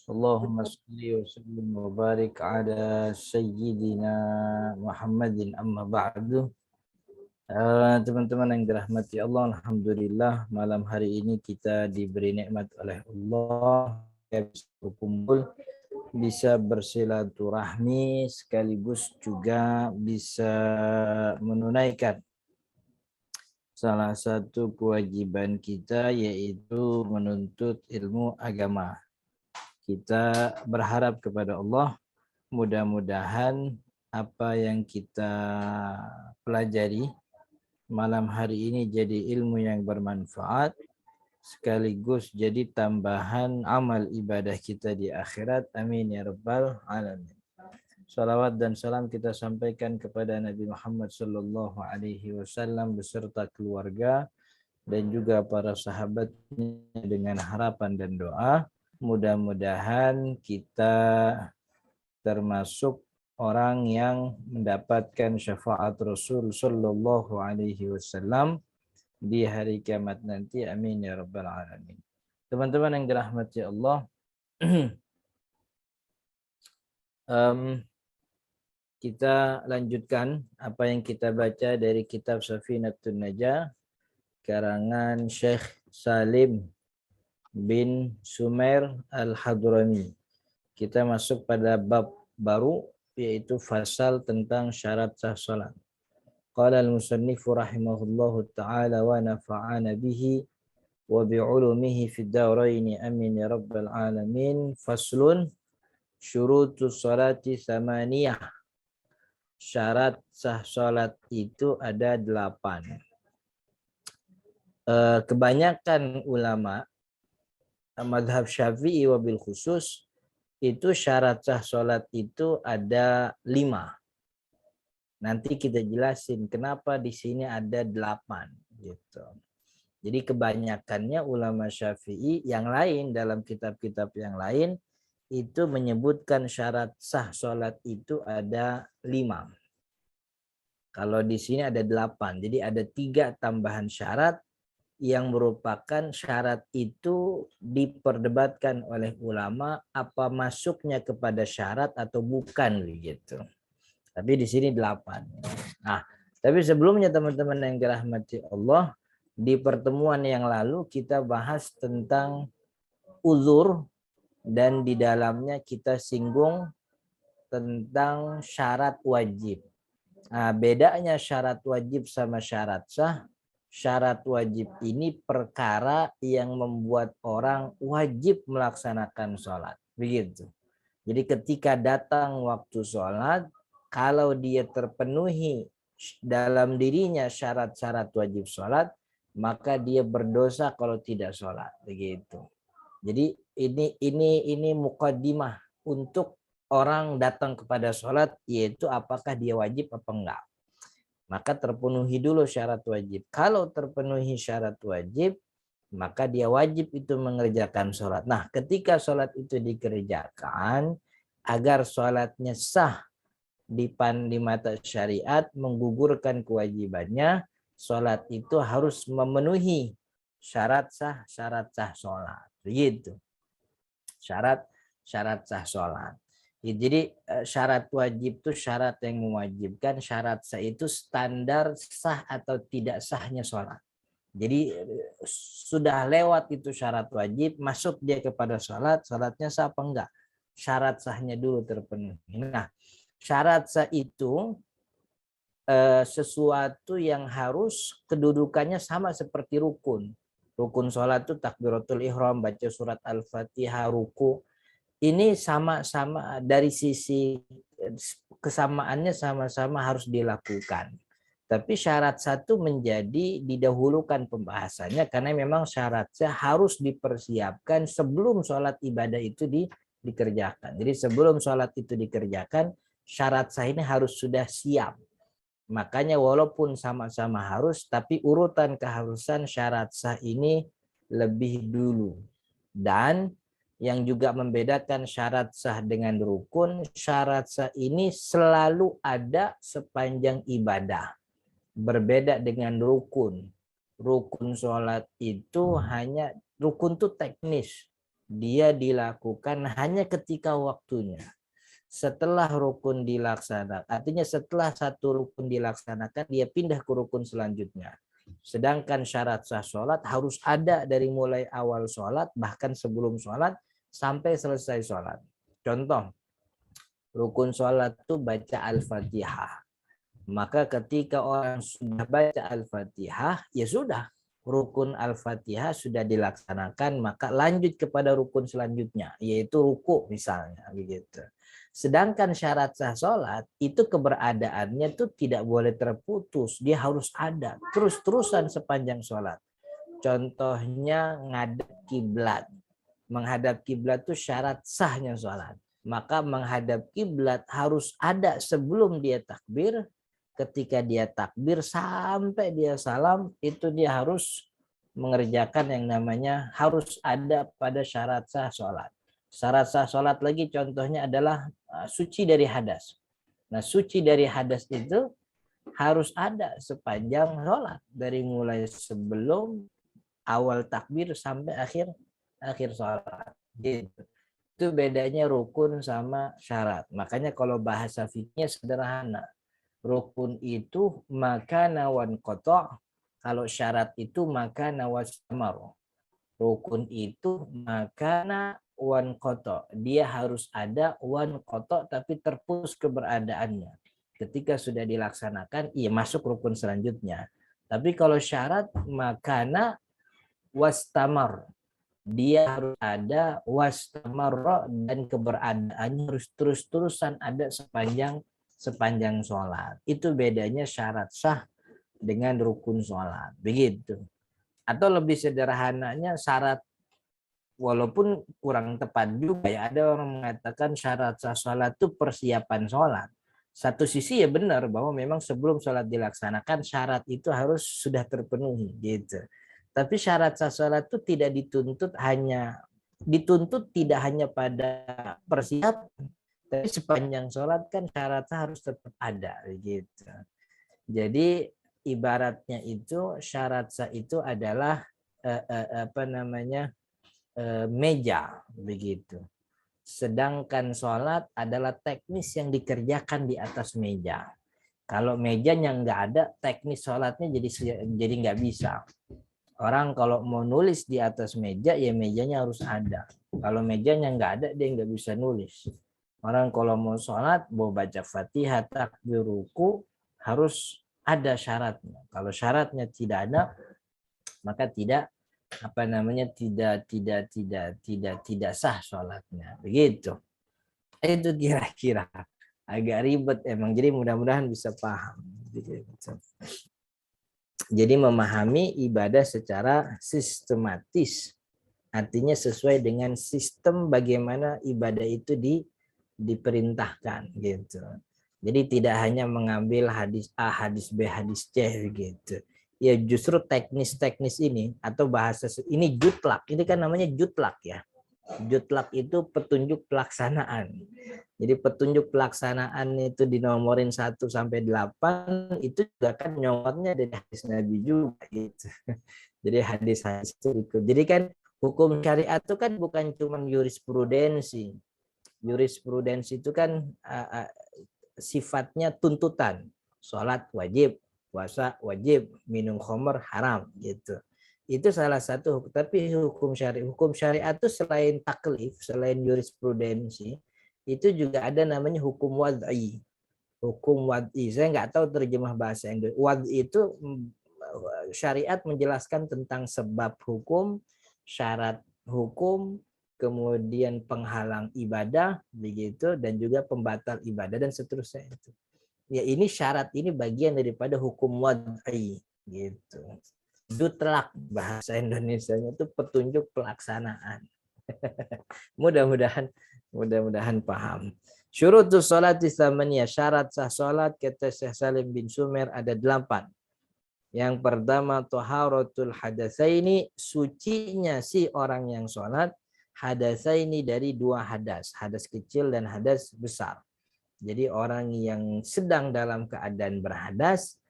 Allahumma salli wa sallim wa barik ala sayyidina Muhammadin amma ba'du. Teman-teman yang dirahmati Allah, alhamdulillah malam hari ini kita diberi nikmat oleh Allah ya, bisa berkumpul, bisa bersilaturahmi, sekaligus juga bisa menunaikan salah satu kewajiban kita, yaitu menuntut ilmu agama. Kita berharap kepada Allah, mudah-mudahan apa yang kita pelajari malam hari ini jadi ilmu yang bermanfaat, sekaligus jadi tambahan amal ibadah kita di akhirat. Amin ya rabbal alamin. Salawat dan salam kita sampaikan kepada Nabi Muhammad sallallahu alaihi wasallam beserta keluarga dan juga para sahabatnya, dengan harapan dan doa mudah-mudahan kita termasuk orang yang mendapatkan syafaat Rasul sallallahu alaihi wasallam di hari kiamat nanti. Amin ya rabbal alamin. Teman-teman yang dirahmati Allah, kita lanjutkan apa yang kita baca dari kitab Safinatun Najah karangan Syekh Salim bin Sumair Al-Hadrami. Kita masuk pada bab baru, yaitu fasal tentang syarat sah salat. Qala al-musannifu rahimahullahu ta'ala wa nafa'ana bihi wa bi'ulumihi fid daraini amin ya rabbal alamin. Faslun syurutus salati thamaniyah. Syarat sah salat itu ada 8. Kebanyakan ulama mazhab Syafi'i wabil khusus itu syarat sah salat itu ada 5. Nanti kita jelasin kenapa di sini ada 8 gitu. Jadi kebanyakannya ulama Syafi'i, yang lain dalam kitab-kitab yang lain itu menyebutkan syarat sah salat itu ada 5. Kalau di sini ada 8. Jadi ada 3 tambahan syarat yang merupakan syarat itu diperdebatkan oleh ulama apa masuknya kepada syarat atau bukan gitu. Tapi di sini 8. Nah, tapi sebelumnya teman-teman yang dirahmati Allah, di pertemuan yang lalu kita bahas tentang uzur dan di dalamnya kita singgung tentang syarat wajib. Nah, bedanya syarat wajib sama syarat sah. Syarat wajib ini perkara yang membuat orang wajib melaksanakan sholat. Begitu. Jadi ketika datang waktu sholat, kalau dia terpenuhi dalam dirinya syarat-syarat wajib sholat, maka dia berdosa kalau tidak sholat. Begitu. Jadi ini mukaddimah untuk orang datang kepada sholat, yaitu apakah dia wajib apa enggak. Maka terpenuhi dulu syarat wajib. Kalau terpenuhi syarat wajib, maka dia wajib itu mengerjakan sholat. Nah, ketika sholat itu dikerjakan, agar sholatnya sah di mata syariat, menggugurkan kewajibannya, sholat itu harus memenuhi syarat sah sholat. Begitu. Syarat sah sholat. Jadi syarat wajib itu syarat yang mewajibkan, syarat sah itu standar sah atau tidak sahnya sholat. Jadi sudah lewat itu syarat wajib, masuk dia kepada sholat, sholatnya sah apa enggak? Syarat sahnya dulu terpenuhi. Nah, syarat sah itu sesuatu yang harus kedudukannya sama seperti rukun. Rukun sholat itu takbiratul ihram, baca surat al-fatihah, ruku. Ini sama-sama dari sisi kesamaannya sama-sama harus dilakukan. Tapi syarat satu menjadi didahulukan pembahasannya karena memang syaratnya harus dipersiapkan sebelum sholat ibadah itu dikerjakan. Jadi sebelum sholat itu dikerjakan, syarat sah ini harus sudah siap. Makanya walaupun sama-sama harus, tapi urutan keharusan syarat sah ini lebih dulu. Dan yang juga membedakan syarat sah dengan rukun, syarat sah ini selalu ada sepanjang ibadah. Berbeda dengan rukun. Rukun sholat itu hanya, rukun itu teknis. dia dilakukan hanya ketika waktunya. Setelah rukun dilaksanakan, artinya setelah satu rukun dilaksanakan, dia pindah ke rukun selanjutnya. Sedangkan syarat sah sholat harus ada dari mulai awal sholat, bahkan sebelum sholat, sampai selesai sholat. Contoh, rukun sholat itu baca Al-Fatihah. Maka ketika orang sudah baca Al-Fatihah, ya sudah. Rukun Al-Fatihah sudah dilaksanakan, maka lanjut kepada rukun selanjutnya, yaitu ruku misalnya. Begitu. Sedangkan syarat sah sholat, itu keberadaannya itu tidak boleh terputus. Dia harus ada, terus-terusan sepanjang sholat. Contohnya ngadep kiblat. Menghadap kiblat itu syarat sahnya sholat. Maka menghadap kiblat harus ada sebelum dia takbir. Ketika dia takbir sampai dia salam, itu dia harus mengerjakan yang namanya harus ada pada syarat sah sholat. Syarat sah sholat lagi contohnya adalah suci dari hadas. Nah, suci dari hadas itu harus ada sepanjang sholat. Dari mulai sebelum awal takbir sampai akhir sholat. Gitu. Itu bedanya rukun sama syarat. Makanya kalau bahasa fikihnya sederhana. Rukun itu maka nawan kotok, kalau syarat itu maka nawas tamar. Rukun itu maka wan kotok, dia harus ada wan kotok tapi terputus keberadaannya. Ketika sudah dilaksanakan, ia masuk rukun selanjutnya. Tapi kalau syarat makana wastamar, dia harus ada wastamar dan keberadaannya harus terus-terusan ada sepanjang sholat. Itu bedanya syarat sah dengan rukun sholat. Begitu. Atau lebih sederhananya syarat, walaupun kurang tepat juga ya. Ada orang mengatakan syarat sah sholat itu persiapan sholat. Satu sisi ya benar bahwa memang sebelum sholat dilaksanakan syarat itu harus sudah terpenuhi gitu. Tapi syarat sah sholat itu dituntut tidak hanya pada persiapan, tapi sepanjang sholat kan syaratnya harus tetap ada gitu. Jadi ibaratnya itu syarat sah itu adalah meja begitu. Sedangkan sholat adalah teknis yang dikerjakan di atas meja. Kalau mejanya nggak ada, teknis sholatnya jadi nggak bisa. Orang kalau mau nulis di atas meja, ya mejanya harus ada. Kalau mejanya nggak ada, dia nggak bisa nulis. Orang kalau mau sholat, mau baca Fatihah, takbir, ruku, harus ada syaratnya. Kalau syaratnya tidak ada, maka tidak tidak sah sholatnya. Begitu. Itu kira-kira agak ribet emang. Jadi mudah-mudahan bisa paham. Jadi memahami ibadah secara sistematis. Artinya sesuai dengan sistem bagaimana ibadah itu diperintahkan gitu. Jadi tidak hanya mengambil hadis A, hadis B, hadis C gitu. Ya justru teknis-teknis ini atau bahasa ini jutlak. Ini kan namanya jutlak ya. Jutlak itu petunjuk pelaksanaan. Jadi petunjuk pelaksanaan itu dinomorin 1 sampai 8 itu juga kan nyomotnya dari hadis Nabi juga gitu. Jadi hadis-hadis itu ikut. Jadi kan hukum syariat itu kan bukan cuma jurisprudensi. Jurisprudensi itu kan sifatnya tuntutan. Sholat wajib, puasa wajib, minum khamr haram gitu. Itu salah satu. Tapi hukum syariat itu selain taklif, selain jurisprudensi, itu juga ada namanya hukum wad'i. Hukum wad'i, saya nggak tahu terjemah bahasa Inggris. Wad'i itu syariat menjelaskan tentang sebab hukum, syarat hukum, kemudian penghalang ibadah, begitu, dan juga pembatal ibadah dan seterusnya itu. Ya ini syarat ini bagian daripada hukum wad'i gitu. Jutlak bahasa Indonesianya itu petunjuk pelaksanaan. Mudah-mudahan paham. Syurutus sholati tsamaniyah, syarat sah salat kata Syekh Salim bin Sumer ada 8. Yang pertama taharatul hadatsaini, sucinya si orang yang sholat, hadatsaini dari 2 hadas, hadas kecil dan hadas besar. Jadi orang yang sedang dalam keadaan berhadas,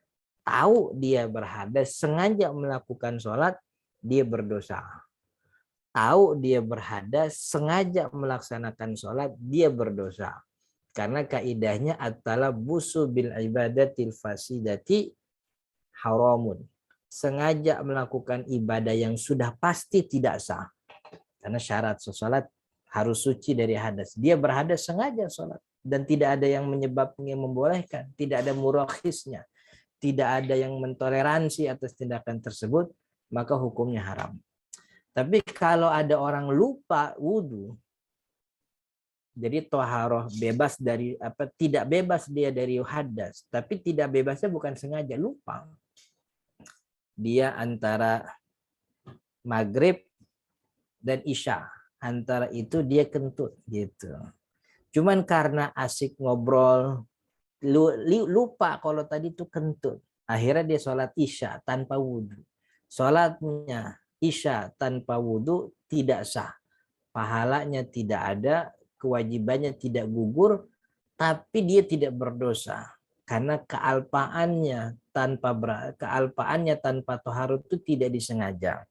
tahu dia berhadas, sengaja melakukan sholat, dia berdosa. tahu dia berhadas, sengaja melaksanakan sholat, dia berdosa. Karena kaidahnya at-talabbusu bil ibadatil fasidati haramun. Sengaja melakukan ibadah yang sudah pasti tidak sah. Karena syarat sholat harus suci dari hadas. Dia berhadas sengaja sholat. Dan tidak ada yang menyebabnya membolehkan. Tidak ada murakhisnya. Tidak ada yang mentoleransi atas tindakan tersebut. Maka hukumnya haram. Tapi kalau ada orang lupa wudhu, jadi toharoh bebas dari tidak bebas dia dari hadas, tapi tidak bebasnya bukan sengaja, lupa. Dia antara maghrib dan isya, antara itu dia kentut gitu. Cuman karena asik ngobrol, lupa kalau tadi itu kentut. Akhirnya dia sholat isya tanpa wudhu. Sholatnya isya tanpa wudhu tidak sah. Pahalanya tidak ada, kewajibannya tidak gugur, tapi dia tidak berdosa. Karena kealpaannya tanpa taharut itu tidak disengaja.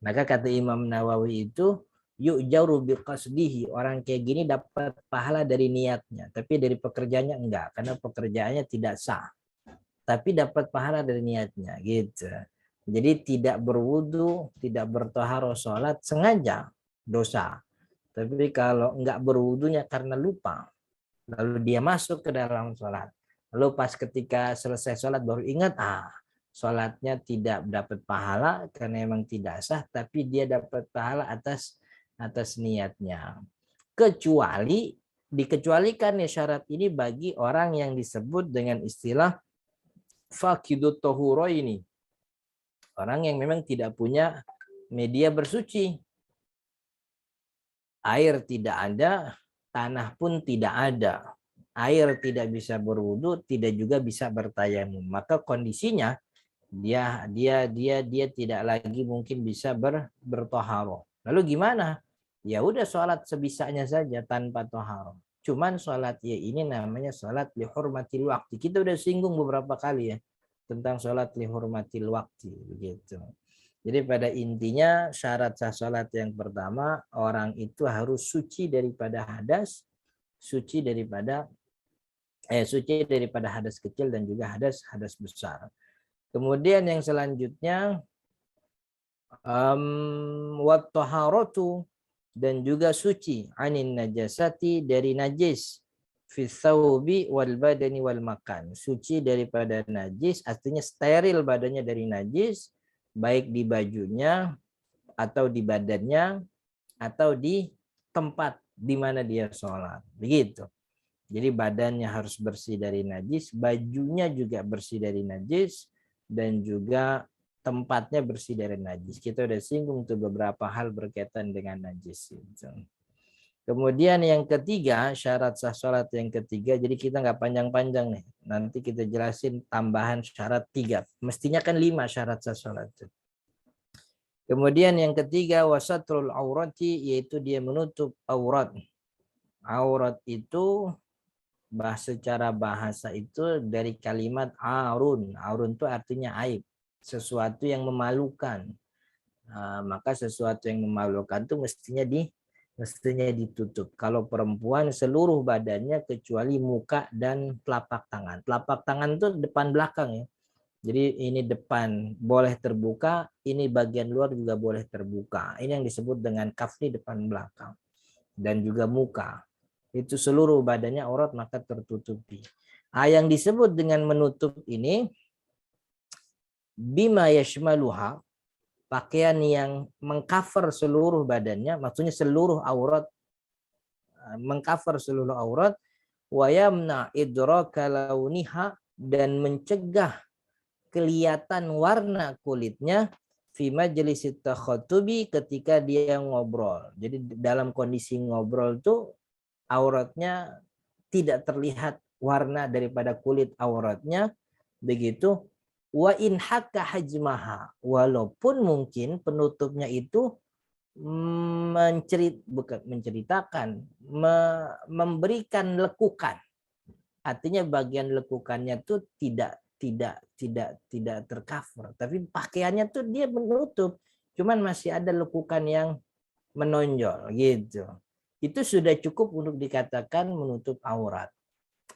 Maka kata Imam Nawawi itu, yu'jaru biqasdihi, orang kayak gini dapat pahala dari niatnya, tapi dari pekerjaannya enggak, karena pekerjaannya tidak sah. Tapi dapat pahala dari niatnya gitu. Jadi tidak berwudu, tidak bertaharah sholat sengaja dosa. Tapi kalau enggak berwudunya karena lupa, lalu dia masuk ke dalam sholat, lalu pas ketika selesai sholat baru ingat, sholatnya tidak dapat pahala karena memang tidak sah, tapi dia dapat pahala atas niatnya. Kecuali dikecualikan ya syarat ini bagi orang yang disebut dengan istilah faqidut tahuraini, orang yang memang tidak punya media bersuci. Air tidak ada, tanah pun tidak ada. Air tidak bisa berwudu, tidak juga bisa bertayamum. Maka kondisinya dia tidak lagi mungkin bisa bertoharoh. Lalu gimana? Ya udah sholat sebisanya saja tanpa toharoh. Cuman sholat ya ini namanya sholat lihurmatil waktu. Kita udah singgung beberapa kali ya tentang sholat lihurmatil waktu begitu. Jadi pada intinya syarat sah sholat yang pertama, orang itu harus suci daripada hadas, suci daripada hadas kecil dan juga hadas besar. Kemudian yang selanjutnya wat taharatu, dan juga suci anin najasati, dari najis, fi thawbi wal badani wal makan. Suci daripada najis artinya steril badannya dari najis, baik di bajunya atau di badannya atau di tempat di mana dia sholat. Begitu. Jadi badannya harus bersih dari najis, bajunya juga bersih dari najis, dan juga tempatnya bersih dari najis. Kita udah singgung tuh beberapa hal berkaitan dengan najis. Kemudian yang ketiga, syarat sah sholat yang ketiga, jadi kita nggak panjang-panjang nih. Nanti kita jelasin tambahan syarat 3. Mestinya kan 5 syarat sah sholat. Kemudian yang ketiga, wasatrul aurati, yaitu dia menutup aurat. Aurat itu secara bahasa itu dari kalimat arun. Arun itu artinya aib, sesuatu yang memalukan. Maka sesuatu yang memalukan itu mestinya ditutup. Kalau perempuan seluruh badannya kecuali muka dan telapak tangan. Telapak tangan itu depan belakang ya. Jadi ini depan boleh terbuka, ini bagian luar juga boleh terbuka. Ini yang disebut dengan kafni, depan belakang. Dan juga muka. Itu seluruh badannya aurat maka tertutupi. Yang disebut dengan menutup ini bima yashmaluha, pakaian yang mengcover seluruh badannya, maksudnya seluruh aurat, mengcover seluruh aurat, wa yamna idraka launiha, dan mencegah kelihatan warna kulitnya fi majlisit takhatubi, ketika dia ngobrol. Jadi dalam kondisi ngobrol tuh auratnya tidak terlihat warna daripada kulit auratnya, begitu. Wa in hakka hajmaha, walaupun mungkin penutupnya itu menceritakan, memberikan lekukan. Artinya bagian lekukannya tuh tidak tercover, tapi pakaiannya tuh dia menutup, cuman masih ada lekukan yang menonjol gitu. Itu sudah cukup untuk dikatakan menutup aurat.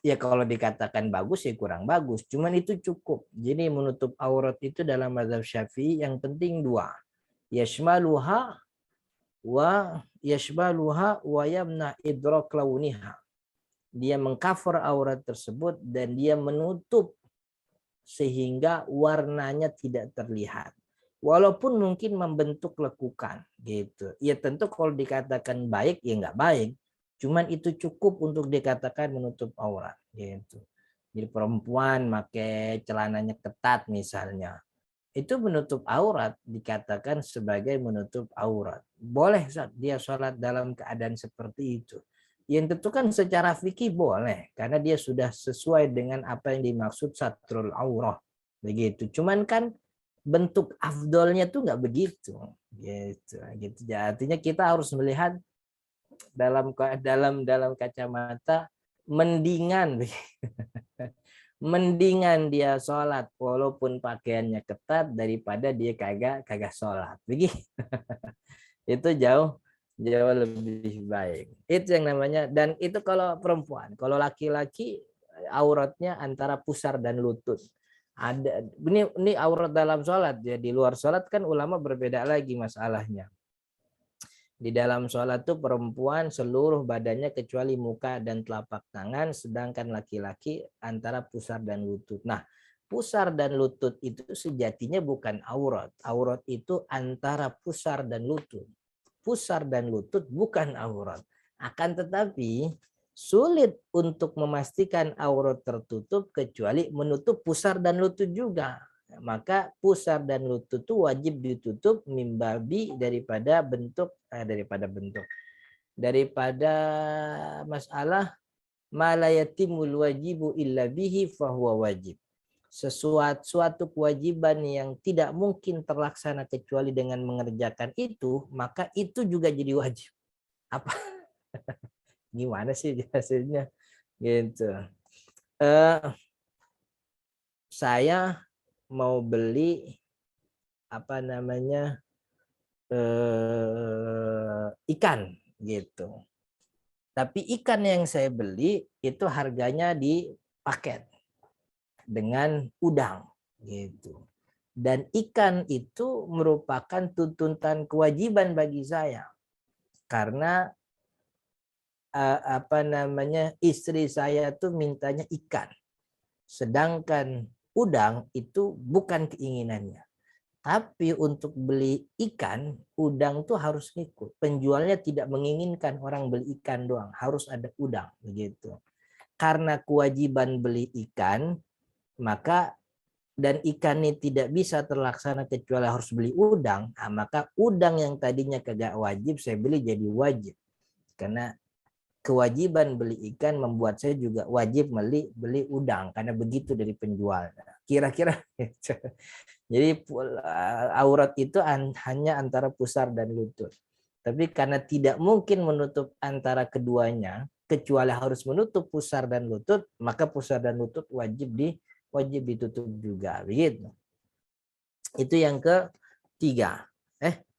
Ya kalau dikatakan bagus ya kurang bagus, cuman itu cukup. Jadi menutup aurat itu dalam mazhab Syafi'i yang penting dua. Yashmaluha wa yamna idrak launiha. Dia mengcover aurat tersebut dan dia menutup sehingga warnanya tidak terlihat. Walaupun mungkin membentuk lekukan gitu. Ya tentu kalau dikatakan baik ya nggak baik. Cuman itu cukup untuk dikatakan menutup aurat gitu. Jadi perempuan pakai celananya ketat misalnya. Itu menutup aurat dikatakan sebagai menutup aurat. Boleh dia sholat dalam keadaan seperti itu. Yang tentu kan secara fikih boleh karena dia sudah sesuai dengan apa yang dimaksud satrul aurah begitu. Cuman kan bentuk afdolnya tuh nggak begitu gitu. Artinya kita harus melihat dalam kacamata mendingan mendingan dia sholat walaupun pakaiannya ketat daripada dia kagak sholat begitu. Itu jauh lebih baik. Itu yang namanya, dan itu kalau perempuan. Kalau laki-laki auratnya antara pusar dan lutut. Ada ini aurat dalam sholat ya. Di luar sholat kan ulama berbeda lagi masalahnya. Di dalam sholat tuh perempuan seluruh badannya kecuali muka dan telapak tangan, sedangkan laki-laki antara pusar dan lutut. Nah, pusar dan lutut itu sejatinya bukan aurat. Aurat itu antara pusar dan lutut. Pusar dan lutut bukan aurat. Akan tetapi sulit untuk memastikan aurat tertutup kecuali menutup pusar dan lutut juga. Maka pusar dan lutut itu wajib ditutup mimbabi daripada masalah malayatimul wajibu illa bihi fahuwa wajib. Suatu kewajiban yang tidak mungkin terlaksana kecuali dengan mengerjakan itu, maka itu juga jadi wajib. Apa? Gimana sih hasilnya? Gitu. Saya mau beli ikan gitu. Tapi ikan yang saya beli itu harganya di paket dengan udang gitu. Dan ikan itu merupakan tuntutan kewajiban bagi saya karena istri saya tuh mintanya ikan, sedangkan udang itu bukan keinginannya. Tapi untuk beli ikan, udang tuh harus ngikut. Penjualnya tidak menginginkan orang beli ikan doang, harus ada udang begitu. Karena kewajiban beli ikan, maka dan ikan ini tidak bisa terlaksana kecuali harus beli udang, maka udang yang tadinya kagak wajib saya beli jadi wajib. Karena kewajiban beli ikan membuat saya juga wajib beli udang karena begitu dari penjual. Kira-kira jadi aurat itu hanya antara pusar dan lutut. Tapi karena tidak mungkin menutup antara keduanya kecuali harus menutup pusar dan lutut, maka pusar dan lutut wajib ditutup juga begitu. Itu yang ketiga.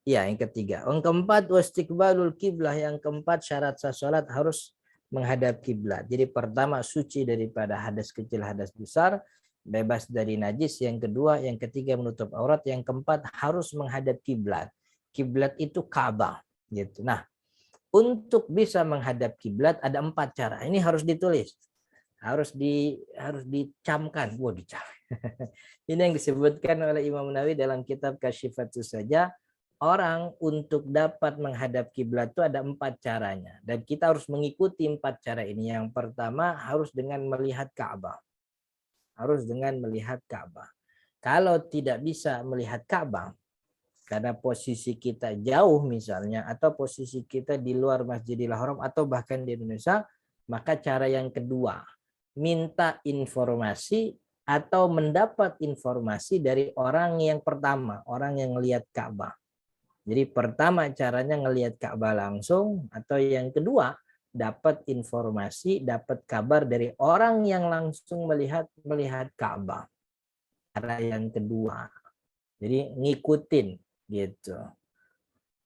Yang ketiga. Yang keempat wastiqbalul kiblah. Yang keempat syarat sah salat harus menghadap kiblat. Jadi pertama suci daripada hadas kecil, hadas besar, bebas dari najis. Yang kedua, yang ketiga menutup aurat. Yang keempat harus menghadap kiblat. Kiblat itu Ka'bah gitu. Nah, untuk bisa menghadap kiblat ada 4 cara. Ini harus ditulis. Harus dicamkan. Dicam. Ini yang disebutkan oleh Imam Nawawi dalam kitab Kasyifatus Saja. Orang untuk dapat menghadap kiblat itu ada 4 caranya. Dan kita harus mengikuti 4 cara ini. Yang pertama harus dengan melihat Ka'bah. Harus dengan melihat Ka'bah. Kalau tidak bisa melihat Ka'bah, karena posisi kita jauh misalnya, atau posisi kita di luar Masjidil Haram, atau bahkan di Indonesia, maka cara yang kedua, minta informasi atau mendapat informasi dari orang yang pertama, orang yang melihat Ka'bah. Jadi pertama caranya ngelihat Ka'bah langsung, atau yang kedua dapat informasi, dapat kabar dari orang yang langsung melihat Ka'bah. Cara yang kedua. Jadi ngikutin gitu.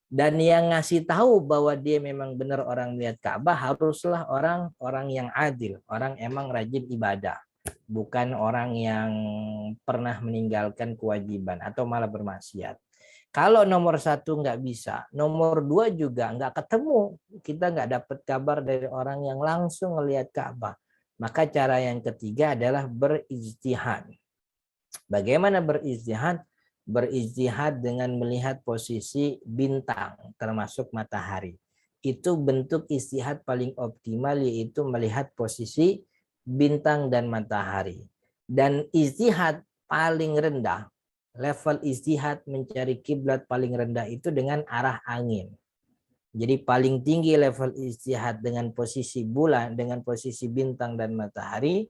Dan yang ngasih tahu bahwa dia memang benar orang lihat Ka'bah haruslah orang yang adil, orang emang rajin ibadah, bukan orang yang pernah meninggalkan kewajiban atau malah bermaksiat. Kalau nomor satu nggak bisa, nomor dua juga nggak ketemu. Kita nggak dapat kabar dari orang yang langsung melihat Ka'bah. Maka cara yang ketiga adalah berijtihad. Bagaimana berijtihad? Berijtihad dengan melihat posisi bintang, termasuk matahari. Itu bentuk istihad paling optimal, yaitu melihat posisi bintang dan matahari. Dan istihad paling rendah, level istihad mencari kiblat paling rendah itu dengan arah angin. Jadi paling tinggi level istihad dengan posisi bulan, dengan posisi bintang dan matahari,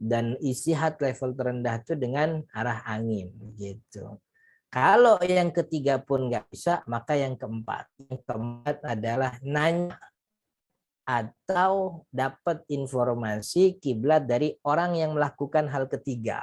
dan istihad level terendah itu dengan arah angin gitu. Kalau yang ketiga pun nggak bisa, maka yang keempat. Yang keempat adalah nanya atau dapat informasi kiblat dari orang yang melakukan hal ketiga.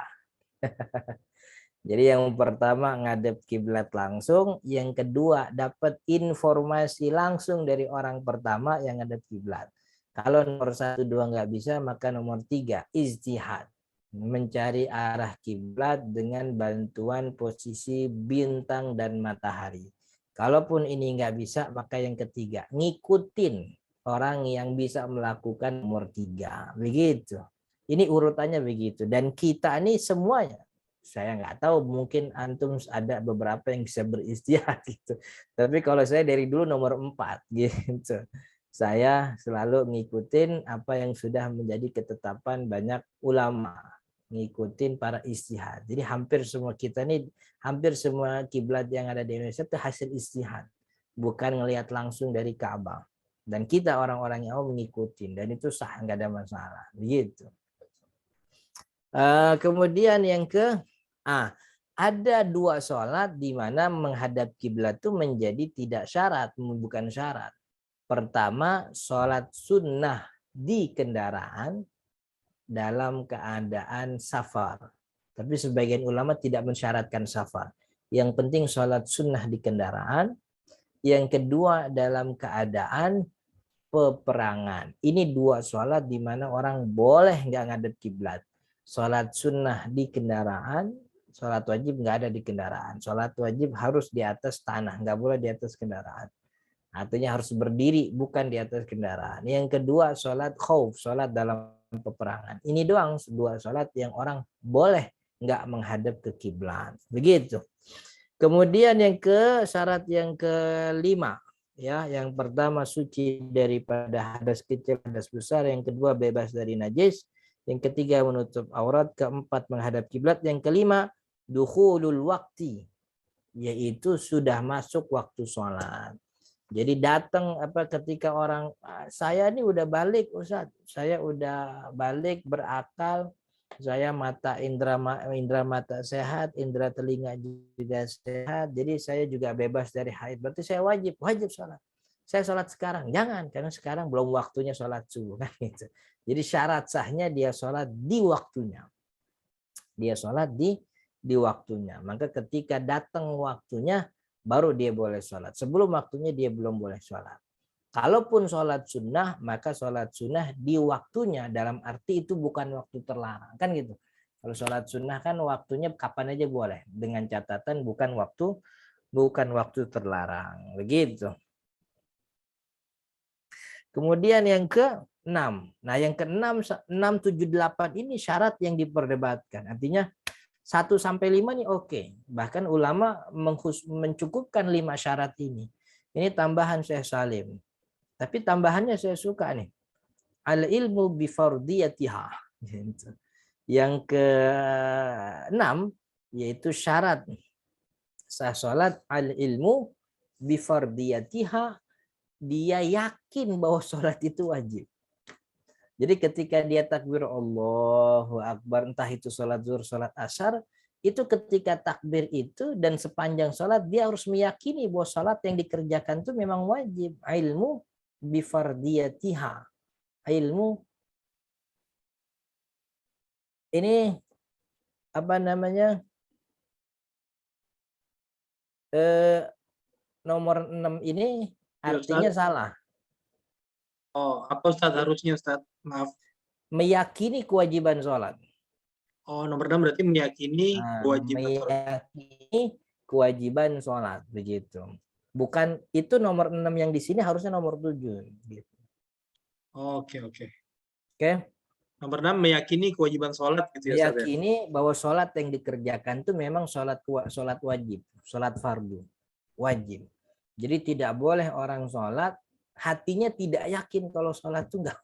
Jadi yang pertama ngadep kiblat langsung, yang kedua dapat informasi langsung dari orang pertama yang ngadep kiblat. Kalau nomor 1, 2 nggak bisa, maka nomor 3 ijtihad, mencari arah kiblat dengan bantuan posisi bintang dan matahari. Kalaupun ini nggak bisa, maka yang ketiga ngikutin orang yang bisa melakukan nomor 3. Begitu. Ini urutannya begitu. Dan kita ini semuanya, saya nggak tahu, mungkin antum ada beberapa yang bisa beristihad gitu. Tapi kalau saya dari dulu nomor 4 gitu. Saya selalu ngikutin apa yang sudah menjadi ketetapan banyak ulama, ngikutin para istihad. Jadi hampir semua kita nih, hampir semua kiblat yang ada di Indonesia itu hasil istihad, bukan ngelihat langsung dari Ka'bah. Dan kita orang-orang yang mau mengikutin, dan itu sah, nggak ada masalah. Begitu. Kemudian yang ada 2 sholat di mana menghadap kiblat itu menjadi tidak syarat, bukan syarat. Pertama, sholat sunnah di kendaraan dalam keadaan safar. Tapi sebagian ulama tidak mensyaratkan safar. Yang penting sholat sunnah di kendaraan. Yang kedua, dalam keadaan peperangan. Ini 2 sholat di mana orang boleh nggak ngadep kiblat. Sholat sunnah di kendaraan, sholat wajib nggak ada di kendaraan. Sholat wajib harus di atas tanah, nggak boleh di atas kendaraan. Artinya harus berdiri, bukan di atas kendaraan. Yang kedua, sholat khauf, sholat dalam peperangan. Ini doang 2 sholat yang orang boleh nggak menghadap ke kiblat. Begitu. Kemudian syarat yang kelima, ya, yang pertama suci daripada hadas kecil, hadas besar, yang kedua bebas dari najis, yang ketiga menutup aurat, keempat menghadap kiblat, yang kelima dukhulul waqti, yaitu sudah masuk waktu sholat. Jadi datang ketika orang, saya ini udah balik Ustaz, saya udah balik berakal, saya indra mata sehat, indra telinga juga sehat, jadi saya juga bebas dari haid, berarti saya wajib sholat. Saya sholat sekarang, jangan, karena sekarang belum waktunya sholat subuh kan gitu. Jadi syarat sahnya dia sholat di waktunya. Dia sholat di waktunya. Maka ketika datang waktunya, baru dia boleh sholat. Sebelum waktunya dia belum boleh sholat. Kalaupun sholat sunnah, maka sholat sunnah di waktunya, dalam arti itu bukan waktu terlarang. Kan gitu. Kalau sholat sunnah kan waktunya kapan aja boleh. Dengan catatan bukan waktu terlarang. Begitu. Kemudian yang ke-6. Nah yang ke-6, 6, 7, 8 ini syarat yang diperdebatkan. Artinya 1 sampai 5 nih oke. Bahkan ulama mencukupkan 5 syarat ini. Ini tambahan Syekh Salim. Tapi tambahannya saya suka nih. Al ilmu bi fardiyatiha. Yang ke-6 yaitu syarat sah salat al ilmu bi fardiyatiha, dia yakin bahwa salat itu wajib. Jadi ketika dia takbir Allahu Akbar, entah itu sholat zuhur, sholat asar, itu ketika takbir itu dan sepanjang sholat dia harus meyakini bahwa sholat yang dikerjakan itu memang wajib. Ilmu bifardiyatiha. Ilmu ini apa namanya? nomor 6 ini Ya, artinya Ustaz. salah. Oh, apa Ustaz harusnya Ustaz? Maaf. Meyakini kewajiban sholat. Oh, nomor 6 berarti meyakini Nah, kewajiban sholat. meyakini kewajiban sholat begitu. Bukan itu nomor 6 yang di sini, harusnya nomor 7 gitu. Oke, oke. Oke. Nomor 6 meyakini kewajiban sholat gitu ya Ustaz ya. Meyakini bahwa sholat yang dikerjakan itu memang sholat wajib, sholat fardu wajib. Jadi tidak boleh orang sholat hatinya tidak yakin kalau sholat itu enggak.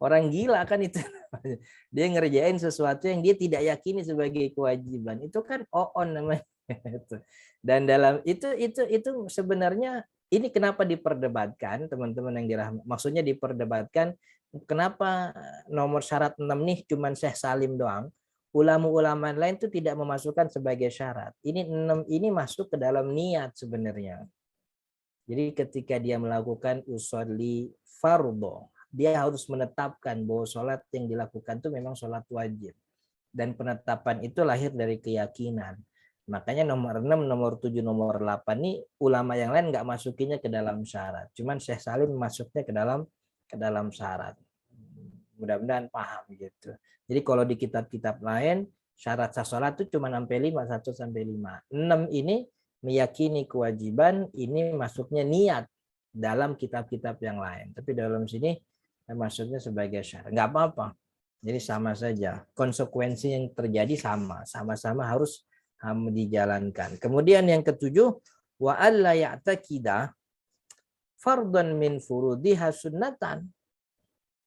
Orang gila kan itu. Dia ngerjain sesuatu yang dia tidak yakini sebagai kewajiban. Itu kan on namanya. Dan dalam itu sebenarnya ini kenapa diperdebatkan teman-teman yang dirahmati. Maksudnya diperdebatkan kenapa nomor syarat 6 nih cuman Syekh Salim doang. Ulama-ulama lain itu tidak memasukkan sebagai syarat. Ini 6 ini masuk ke dalam niat sebenarnya. Jadi ketika dia melakukan usolli fardhu, dia harus menetapkan bahwa sholat yang dilakukan itu memang sholat wajib. Dan penetapan itu lahir dari keyakinan. Makanya nomor 6, nomor 7, nomor 8 ini ulama yang lain nggak masukinnya ke dalam syarat. Cuman Syekh Salim masuknya ke dalam syarat. Mudah-mudahan paham gitu. Jadi kalau di kitab-kitab lain syarat sah sholat itu cuma sampai 5, 1 sampai 5. 6 ini meyakini kewajiban, ini masuknya niat dalam kitab-kitab yang lain. Tapi dalam sini maksudnya sebagai syarat. Nggak apa-apa. Jadi sama saja. Konsekuensi yang terjadi sama-sama harus dijalankan. Kemudian yang ketujuh, wa alla ya'taqida fardhan min furudiha sunnatan.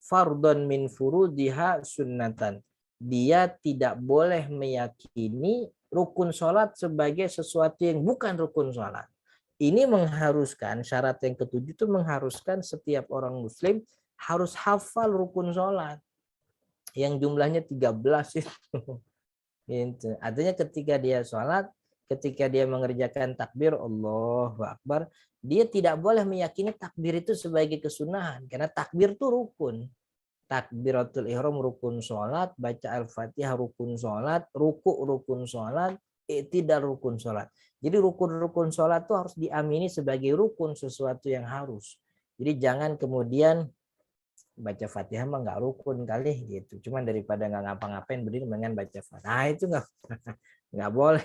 Fardhan min furudiha sunnatan. Dia tidak boleh meyakini rukun sholat sebagai sesuatu yang bukan rukun sholat. Ini mengharuskan, syarat yang ketujuh itu mengharuskan setiap orang muslim harus hafal rukun sholat. Yang jumlahnya 13 itu. Artinya ketika dia sholat, ketika dia mengerjakan takbir Allahu Akbar, dia tidak boleh meyakini takbir itu sebagai kesunahan. Karena takbir itu rukun. Takbiratul ihram rukun sholat, baca al-fatihah rukun sholat, ruku rukun sholat, i'tidal rukun sholat. Jadi rukun-rukun sholat itu harus diamini sebagai rukun, sesuatu yang harus. Jadi jangan kemudian baca fatihah mah nggak rukun kali gitu. Cuman daripada nggak ngapa-ngapain berdiri dengan baca fatihah. Nah itu nggak boleh.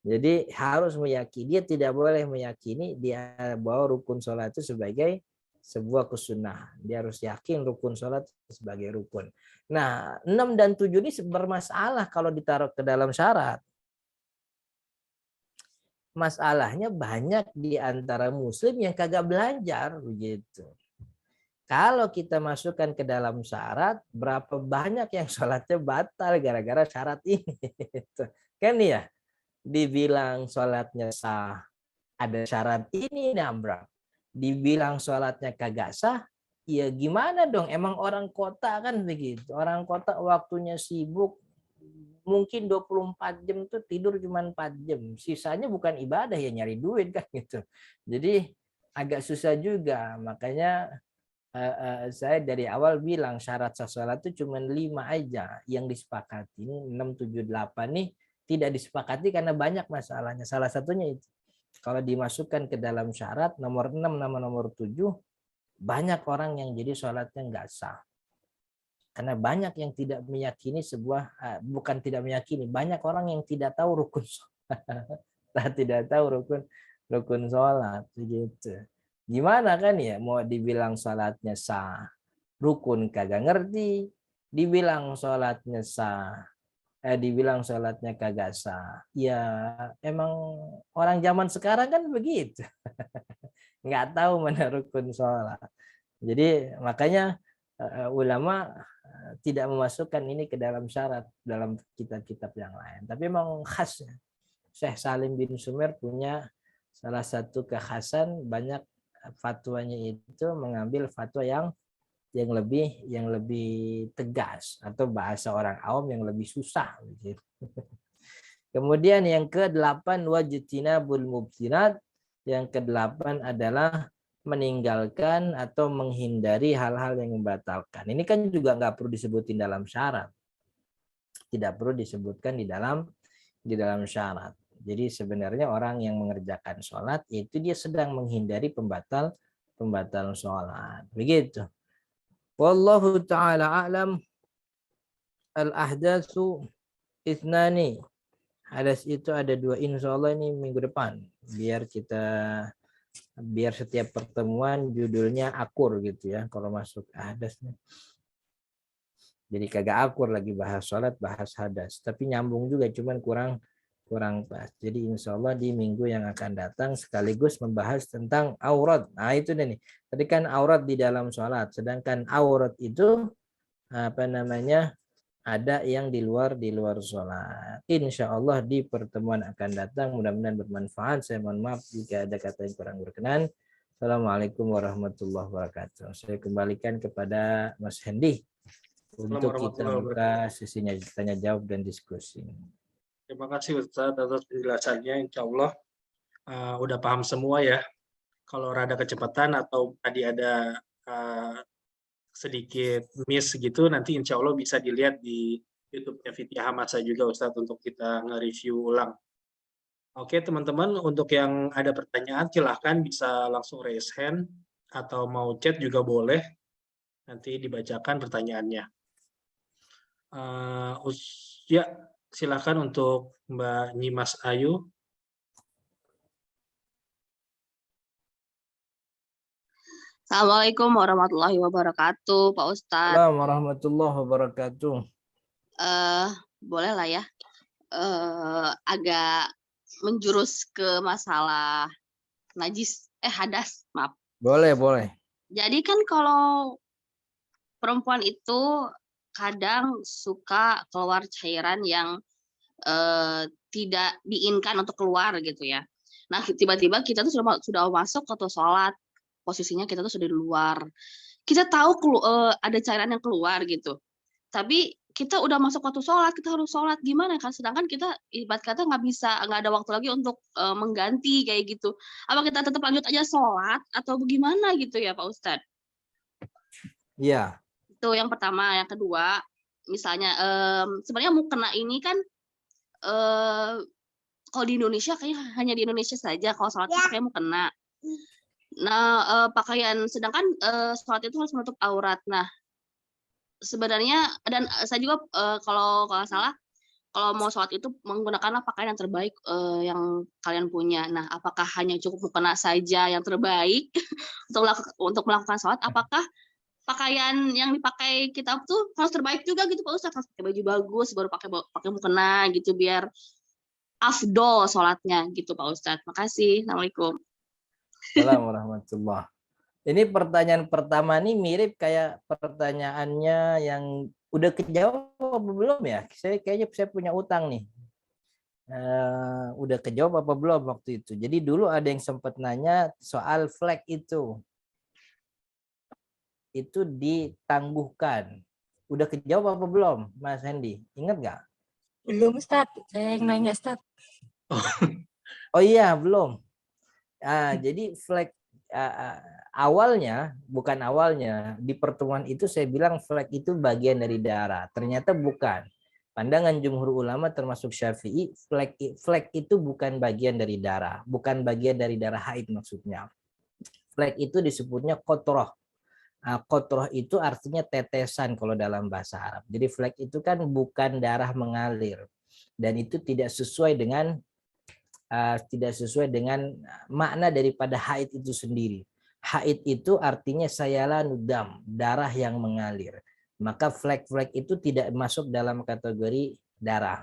Jadi harus meyakini, dia tidak boleh meyakini dia bahwa rukun sholat itu sebagai sebuah kesunahan. Dia harus yakin rukun sholat sebagai rukun. Nah 6 dan 7 ini bermasalah kalau ditaruh ke dalam syarat. Masalahnya banyak di antara muslim yang kagak belajar begitu. Kalau kita masukkan ke dalam syarat, berapa banyak yang sholatnya batal gara-gara syarat ini. Kan ya, dibilang sholatnya sah, ada syarat ini nambah. Dibilang sholatnya kagak sah, ya gimana dong? Emang orang kota kan begitu. Orang kota waktunya sibuk, mungkin 24 jam tuh tidur cuma 4 jam. Sisanya bukan ibadah ya nyari duit kan gitu. Jadi agak susah juga. Makanya saya dari awal bilang syarat sah sholat itu cuma 5 aja yang disepakati. Ini 6, 7, 8 nih tidak disepakati karena banyak masalahnya. Salah satunya itu. Kalau dimasukkan ke dalam syarat nomor 6 nama nomor 7 banyak orang yang jadi sholatnya nggak sah. Karena banyak yang tidak meyakini sebuah, bukan tidak meyakini, banyak orang yang tidak tahu rukun sholat. Tidak tahu rukun sholat begitu. Gimana kan ya mau dibilang sholatnya sah, rukun kagak ngerti, dibilang sholatnya sah, dibilang sholatnya kagak sah. Ya emang orang zaman sekarang kan begitu. Nggak tahu mana rukun sholat. Jadi makanya ulama tidak memasukkan ini ke dalam syarat dalam kitab-kitab yang lain. Tapi memang khas. Syekh Salim bin Sumer punya salah satu kekhasan, banyak fatwanya itu mengambil fatwa yang lebih tegas atau bahasa orang awam yang lebih susah gitu. Kemudian yang ke-8 wajtinabul mubtinat. Yang ke-8 adalah meninggalkan atau menghindari hal-hal yang membatalkan. Ini kan juga nggak perlu disebutin dalam syarat. Tidak perlu disebutkan di dalam syarat. Jadi sebenarnya orang yang mengerjakan sholat itu dia sedang menghindari pembatal sholat. Begitu. Wallahu ta'ala a'lam. Al-ahdatsu itnani. Hadas itu ada 2, insya Allah ini minggu depan. Biar setiap pertemuan judulnya akur gitu ya. Kalau masuk hadasnya. Jadi kagak akur lagi bahas sholat, bahas hadas. Tapi nyambung juga, cuman kurang pas. Jadi insya Allah di minggu yang akan datang sekaligus membahas tentang aurat. Nah itu nih. Tadi kan aurat di dalam sholat. Sedangkan aurat itu ada yang di luar sholat. Insya Allah di pertemuan akan datang. Mudah-mudahan bermanfaat. Saya mohon maaf jika ada kata yang kurang berkenan. Assalamualaikum warahmatullahi wabarakatuh. Saya kembalikan kepada Mas Hendi untuk kita buka sesinya tanya jawab dan diskusi. Terima kasih Ustaz atas penjelasannya. Insya Allah udah paham semua ya. Kalau rada kecepatan atau tadi ada sedikit miss gitu, nanti insya Allah bisa dilihat di YouTube-nya Fitiyah Hamasa juga Ustaz untuk kita nge-review ulang. Oke teman-teman, untuk yang ada pertanyaan silahkan bisa langsung raise hand atau mau chat juga boleh. Nanti dibacakan pertanyaannya. Ya, silakan untuk Mbak Nyimas Ayu. Assalamualaikum warahmatullahi wabarakatuh, Pak Ustadz. Assalamualaikum warahmatullahi wabarakatuh. Boleh lah ya, agak menjurus ke masalah hadas, maaf. Boleh. Jadi kan kalau perempuan itu kadang suka keluar cairan yang tidak diinginkan untuk keluar gitu ya. Nah tiba-tiba kita tuh sudah masuk atau sholat, posisinya kita tuh sudah di luar. Kita tahu ada cairan yang keluar gitu. Tapi kita udah masuk waktu sholat, kita harus sholat gimana kan? Sedangkan kita ibarat kata nggak ada waktu lagi untuk mengganti kayak gitu. Apa kita tetap lanjut aja sholat atau bagaimana gitu ya Pak Ustadz? Iya. Itu yang pertama. Yang kedua, misalnya sebenarnya mukena ini kan kalau di Indonesia kayaknya hanya di Indonesia saja kalau sholat itu kayak mukena. Nah pakaian, sedangkan sholat itu harus menutup aurat. Nah sebenarnya, dan saya juga kalau salah, kalau mau sholat itu menggunakanlah pakaian yang terbaik yang kalian punya. Nah, apakah hanya cukup mukena saja yang terbaik untuk melakukan sholat? Apakah pakaian yang dipakai kita tuh harus terbaik juga gitu Pak Ustadz? Harus pakai baju bagus, baru pakai mukena gitu biar afdol sholatnya gitu Pak Ustadz. Makasih. Assalamualaikum. Assalamualaikum warahmatullahi. Ini pertanyaan pertama nih mirip kayak pertanyaannya yang udah kejawab apa belum ya? Kayaknya saya punya utang nih. Udah kejawab apa belum waktu itu? Jadi dulu ada yang sempat nanya soal flag itu ditangguhkan. Udah kejawab apa belum, Mas Hendy? Ingat nggak? Belum, Ustaz. Saya yang nanya, Ustaz. Oh iya, belum. Jadi flag bukan awalnya di pertemuan itu saya bilang flag itu bagian dari darah. Ternyata bukan. Pandangan jumhur ulama termasuk Syafi'i, flag itu bukan bagian dari darah, bukan bagian dari darah haid maksudnya. Flag itu disebutnya qatrah. Qatrah itu artinya tetesan kalau dalam bahasa Arab. Jadi flag itu kan bukan darah mengalir dan itu tidak sesuai dengan makna daripada haid itu sendiri. Haid itu artinya sayalanudam, darah yang mengalir. Maka flag itu tidak masuk dalam kategori darah,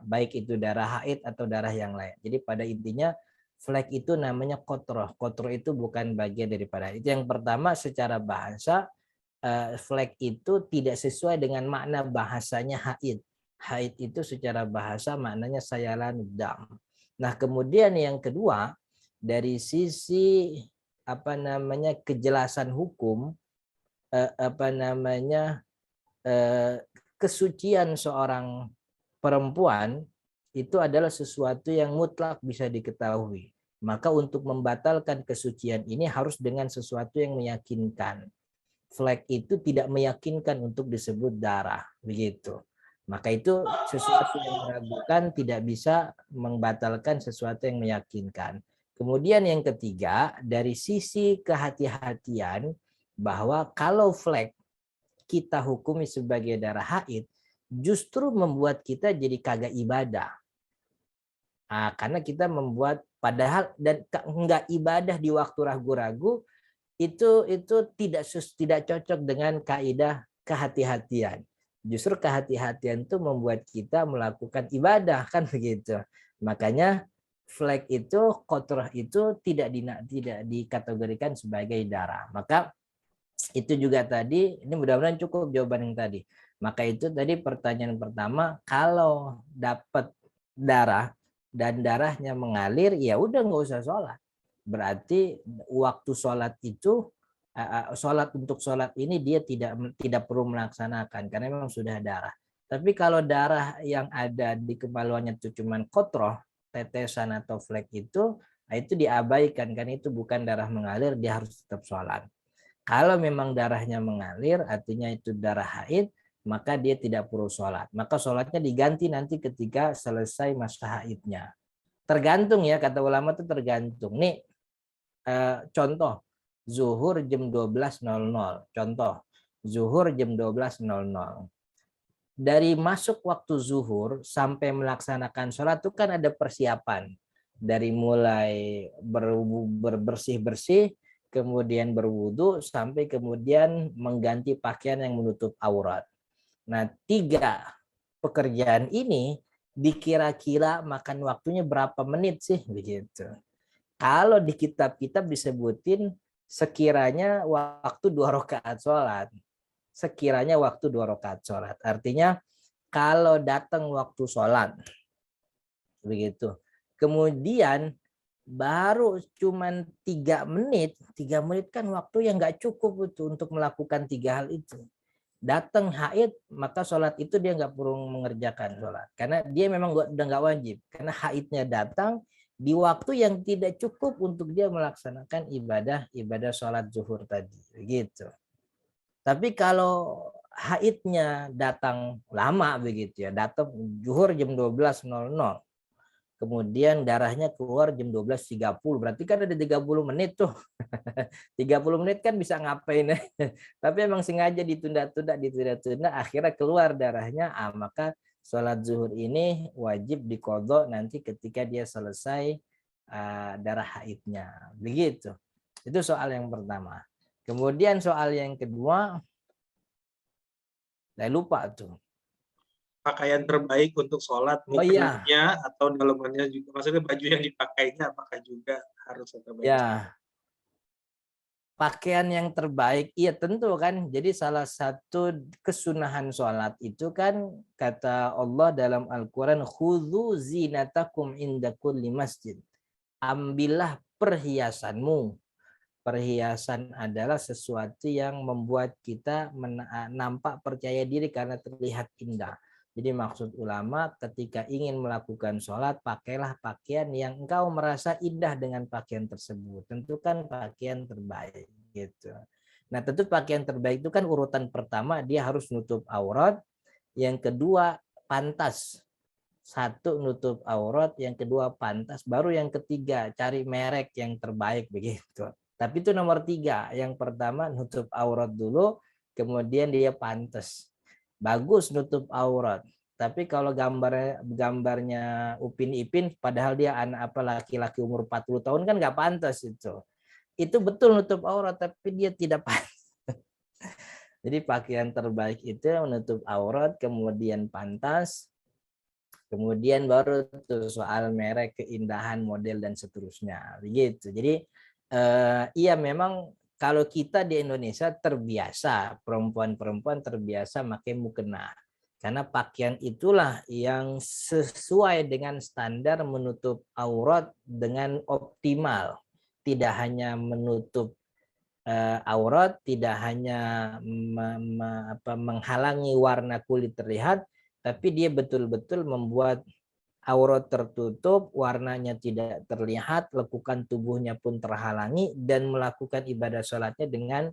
baik itu darah haid atau darah yang lain. Jadi pada intinya flag itu namanya qatrah. Qatrah itu bukan bagian daripada. Itu yang pertama, secara bahasa flag itu tidak sesuai dengan makna bahasanya haid. Haid itu secara bahasa maknanya sayalanudam. Nah, kemudian yang kedua, dari sisi kejelasan hukum, kesucian seorang perempuan itu adalah sesuatu yang mutlak bisa diketahui. Maka untuk membatalkan kesucian ini harus dengan sesuatu yang meyakinkan. Flag itu tidak meyakinkan untuk disebut darah, begitu. Maka itu sesuatu yang meragukan tidak bisa membatalkan sesuatu yang meyakinkan. Kemudian yang ketiga, dari sisi kehati-hatian bahwa kalau flek kita hukumi sebagai darah haid, justru membuat kita jadi kagak ibadah. Karena kita membuat padahal dan enggak ibadah di waktu ragu-ragu itu tidak cocok dengan kaidah kehati-hatian. Justru kehati-hatian itu membuat kita melakukan ibadah kan begitu. Makanya flek itu, kotrah itu tidak dikategorikan sebagai darah. Maka itu juga tadi, ini mudah-mudahan cukup jawaban yang tadi. Maka itu tadi pertanyaan pertama, kalau dapat darah dan darahnya mengalir, ya udah nggak usah sholat. Berarti waktu sholat itu, sholat untuk sholat ini dia tidak perlu melaksanakan karena memang sudah darah. Tapi kalau darah yang ada di kemaluannya itu cuman kotroh, tetesan atau flek itu diabaikan karena itu bukan darah mengalir, dia harus tetap sholat. Kalau memang darahnya mengalir, artinya itu darah haid, maka dia tidak perlu sholat. Maka sholatnya diganti nanti ketika selesai masa haidnya. Tergantung ya, kata ulama itu tergantung. Nih, contoh, zuhur jam 12.00. Contoh, zuhur jam 12.00. Dari masuk waktu zuhur sampai melaksanakan sholat itu kan ada persiapan. Dari mulai bersih-bersih, kemudian berwudu, sampai kemudian mengganti pakaian yang menutup aurat. Nah, 3 pekerjaan ini dikira-kira makan waktunya berapa menit sih begitu. Kalau di kitab-kitab disebutin sekiranya waktu 2 rakaat sholat. Sekiranya waktu 2 rakaat sholat. Artinya kalau datang waktu sholat begitu. Kemudian baru cuman 3 menit kan waktu yang nggak cukup itu untuk melakukan 3 hal itu. Datang haid, maka sholat itu dia nggak perlu mengerjakan sholat. Karena dia memang udah nggak wajib. Karena haidnya datang di waktu yang tidak cukup untuk dia melaksanakan ibadah sholat zuhur tadi. Begitu. Tapi kalau haidnya datang lama begitu ya, datang zuhur jam 12.00. Kemudian darahnya keluar jam 12.30. Berarti kan ada 30 menit tuh. 30 menit kan bisa ngapain. Tapi emang sengaja ditunda-tunda. Akhirnya keluar darahnya. Maka sholat zuhur ini wajib diqadha nanti ketika dia selesai darah haidnya. Begitu. Itu soal yang pertama. Kemudian soal yang kedua. Saya lupa tuh. Pakaian terbaik untuk sholat, mukenanya atau dalamannya juga, maksudnya baju yang dipakainya apakah juga harus terbaik? Ya, pakaian yang terbaik, iya tentu kan. Jadi salah satu kesunahan sholat itu kan kata Allah dalam Al-Quran, khudhu zinatakum inda kulli masjid. Ambillah perhiasanmu. Perhiasan adalah sesuatu yang membuat kita nampak percaya diri karena terlihat indah. Jadi maksud ulama ketika ingin melakukan sholat, pakailah pakaian yang engkau merasa indah dengan pakaian tersebut. Tentukan pakaian terbaik gitu. Nah tentu pakaian terbaik itu kan urutan pertama dia harus nutup aurat. Yang kedua pantas. 1 nutup aurat, yang kedua pantas. Baru yang ketiga cari merek yang terbaik begitu. Tapi itu nomor 3. Yang pertama nutup aurat dulu, kemudian dia pantas. Bagus nutup aurat. Tapi kalau gambarnya Upin Ipin, padahal dia anak laki-laki umur 40 tahun kan nggak pantas itu. Itu betul nutup aurat, tapi dia tidak pantas. Jadi pakaian terbaik itu menutup aurat, kemudian pantas, kemudian baru tuh soal merek, keindahan, model dan seterusnya. Begitu. Jadi iya memang kalau kita di Indonesia terbiasa, perempuan-perempuan terbiasa pakai mukena. Karena pakaian itulah yang sesuai dengan standar menutup aurat dengan optimal. Tidak hanya menutup aurat, tidak hanya menghalangi warna kulit terlihat, tapi dia betul-betul membuat aurat tertutup, warnanya tidak terlihat, lekukan tubuhnya pun terhalangi, dan melakukan ibadah sholatnya dengan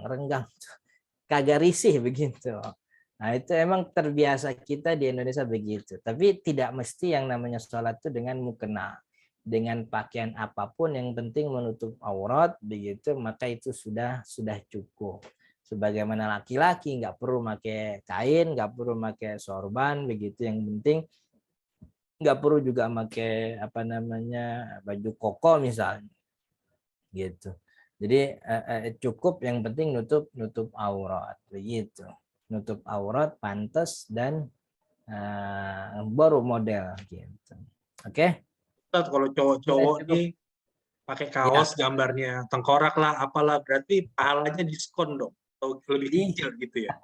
renggang. kagak risih begitu. Nah itu emang terbiasa kita di Indonesia begitu. Tapi tidak mesti yang namanya sholat itu dengan mukena, dengan pakaian apapun yang penting menutup aurat begitu, maka itu sudah cukup. Sebagaimana laki-laki nggak perlu pakai kain, nggak perlu pakai sorban begitu, yang penting nggak perlu juga pakai apa namanya baju koko misalnya gitu. Jadi cukup yang penting nutup aurat begitu. Nutup aurat pantas dan baru model gitu. Oke? Ustaz, kalau cowok-cowok Cukup. nih pakai kaos gambarnya tengkorak lah apalah, berarti pahalanya diskon dong atau lebih kecil gitu ya?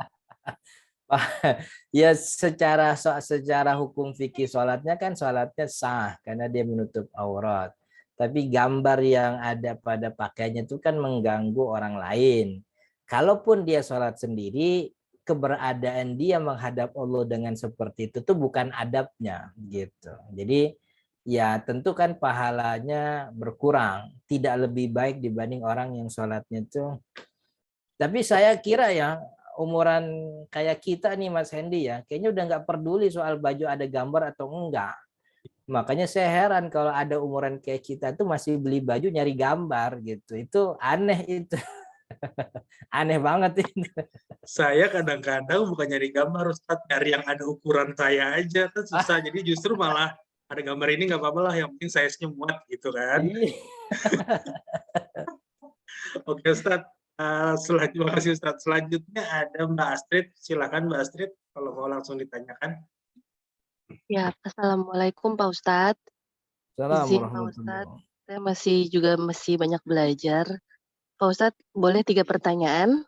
Ya secara hukum fikih sholatnya kan sholatnya sah karena dia menutup aurat. Tapi gambar yang ada pada pakaiannya itu kan mengganggu orang lain. Kalaupun dia sholat sendiri, keberadaan dia menghadap Allah dengan seperti itu tuh bukan adabnya gitu. Jadi ya tentu kan pahalanya berkurang, tidak lebih baik dibanding orang yang sholatnya itu. Tapi saya kira ya umuran kayak kita nih Mas Hendy ya, kayaknya udah nggak peduli soal baju ada gambar atau enggak. Makanya saya heran kalau ada umuran kayak kita tuh masih beli baju nyari gambar gitu. Itu aneh itu. Aneh banget itu. Saya kadang-kadang bukan nyari gambar, Ustaz, nyari yang ada ukuran saya aja kan susah. Jadi justru malah ada gambar ini nggak apa-apa lah, yang penting size-nya muat gitu kan. Oke Ustaz, terima kasih Ustaz. Selanjutnya ada Mbak Astrid, silakan Mbak Astrid kalau mau langsung ditanyakan. Ya, Assalamualaikum Pak Ustadz. Assalamualaikum Izin Pak warahmatullahi Ustadz, saya masih banyak belajar. Pak Ustadz, boleh 3 pertanyaan?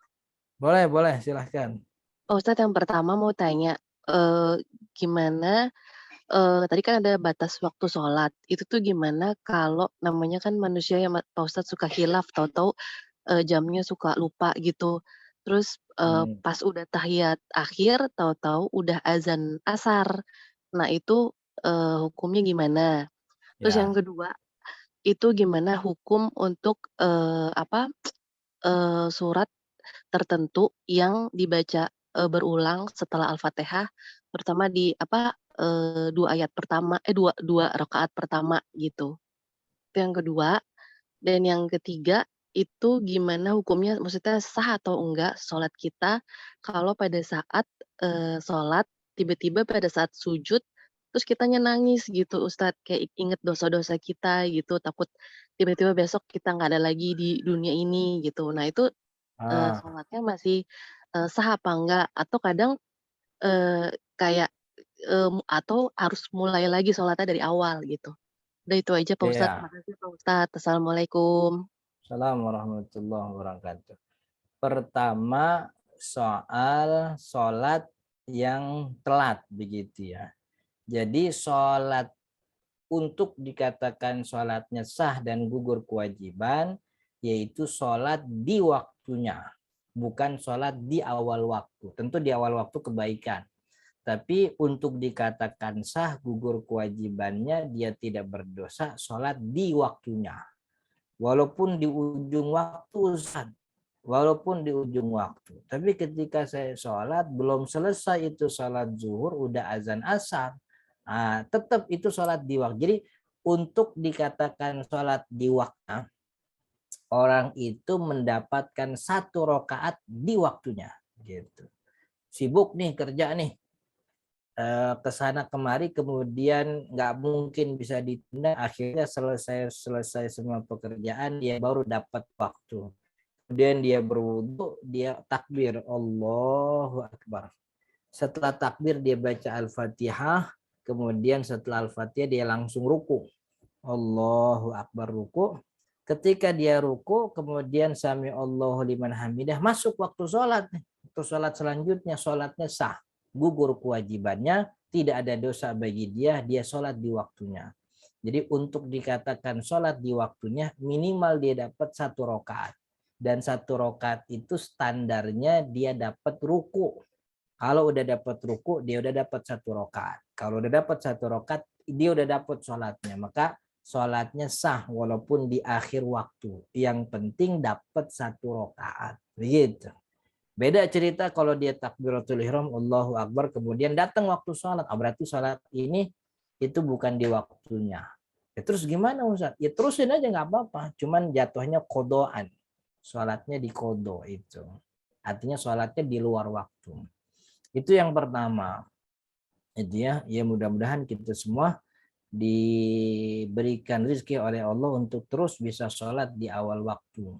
Boleh, silahkan. Pak Ustadz, yang pertama mau tanya, gimana, tadi kan ada batas waktu sholat, itu tuh gimana kalau namanya kan manusia ya Pak Ustadz suka khilaf, tahu-tahu, jamnya suka lupa gitu. Terus, pas udah tahiyat akhir, tahu-tahu udah azan asar. Nah itu, hukumnya gimana? Terus yang Ya, kedua, itu gimana hukum untuk, surat tertentu yang dibaca, berulang setelah Al-Fatihah, terutama di 2 ayat pertama 2 rakaat pertama gitu. Itu yang kedua. Dan yang ketiga, itu gimana hukumnya, maksudnya sah atau enggak sholat kita kalau pada saat, sholat tiba-tiba pada saat sujud, terus kitanya nangis gitu Ustadz, kayak inget dosa-dosa kita gitu, takut tiba-tiba besok kita nggak ada lagi di dunia ini gitu. Nah itu, ah, sholatnya masih, sah apa enggak? Atau kadang, kayak, atau harus mulai lagi sholatnya dari awal gitu. Udah itu aja Pak Ustadz, iya. makasih Pak Ustadz. Assalamualaikum. Assalamualaikum warahmatullahi wabarakatuh. Pertama soal sholat yang telat begitu ya. Jadi sholat untuk dikatakan sholatnya sah dan gugur kewajiban, yaitu sholat di waktunya, bukan sholat di awal waktu. Tentu di awal waktu kebaikan. Tapi untuk dikatakan sah gugur kewajibannya, dia tidak berdosa sholat di waktunya. Walaupun di ujung waktu, Ustaz. Walaupun di ujung waktu. Tapi ketika saya sholat, belum selesai itu sholat zuhur, udah azan asar. Nah, tetap itu sholat di waktu. Jadi untuk dikatakan sholat di waktu, orang itu mendapatkan 1 rakaat di waktunya. Gitu. Sibuk nih kerja nih, kesana kemari, kemudian nggak mungkin bisa ditunda, akhirnya selesai semua pekerjaan dia baru dapat waktu. Kemudian dia berwudu, dia takbir Allahu Akbar. Setelah takbir dia baca Al-Fatihah, kemudian setelah Al-Fatihah dia langsung ruku. Allahu Akbar, ruku. Ketika dia ruku, kemudian sami Allahu liman hamidah, masuk waktu sholat. Waktu sholat selanjutnya, sholatnya sah. Gugur kewajibannya, tidak ada dosa bagi dia sholat di waktunya. Jadi untuk dikatakan sholat di waktunya, minimal dia dapat 1 rakaat. Dan 1 rakaat itu standarnya dia dapat ruku. Kalau udah dapat ruku, dia udah dapat 1 rakaat. Kalau udah dapat 1 rakaat, dia udah dapat sholatnya. Maka sholatnya sah walaupun di akhir waktu. Yang penting dapat 1 rakaat. Begitu. Beda cerita kalau dia takbiratul ihram, Allahu Akbar, kemudian datang waktu sholat. Berarti sholat ini itu bukan di waktunya. Ya, terus gimana Ustaz? Ya terusin aja nggak apa-apa. Cuman jatuhnya kodoan. Sholatnya di kodo itu. Artinya sholatnya di luar waktu. Itu yang pertama. Itu ya mudah-mudahan kita semua diberikan rezeki oleh Allah untuk terus bisa sholat di awal waktu.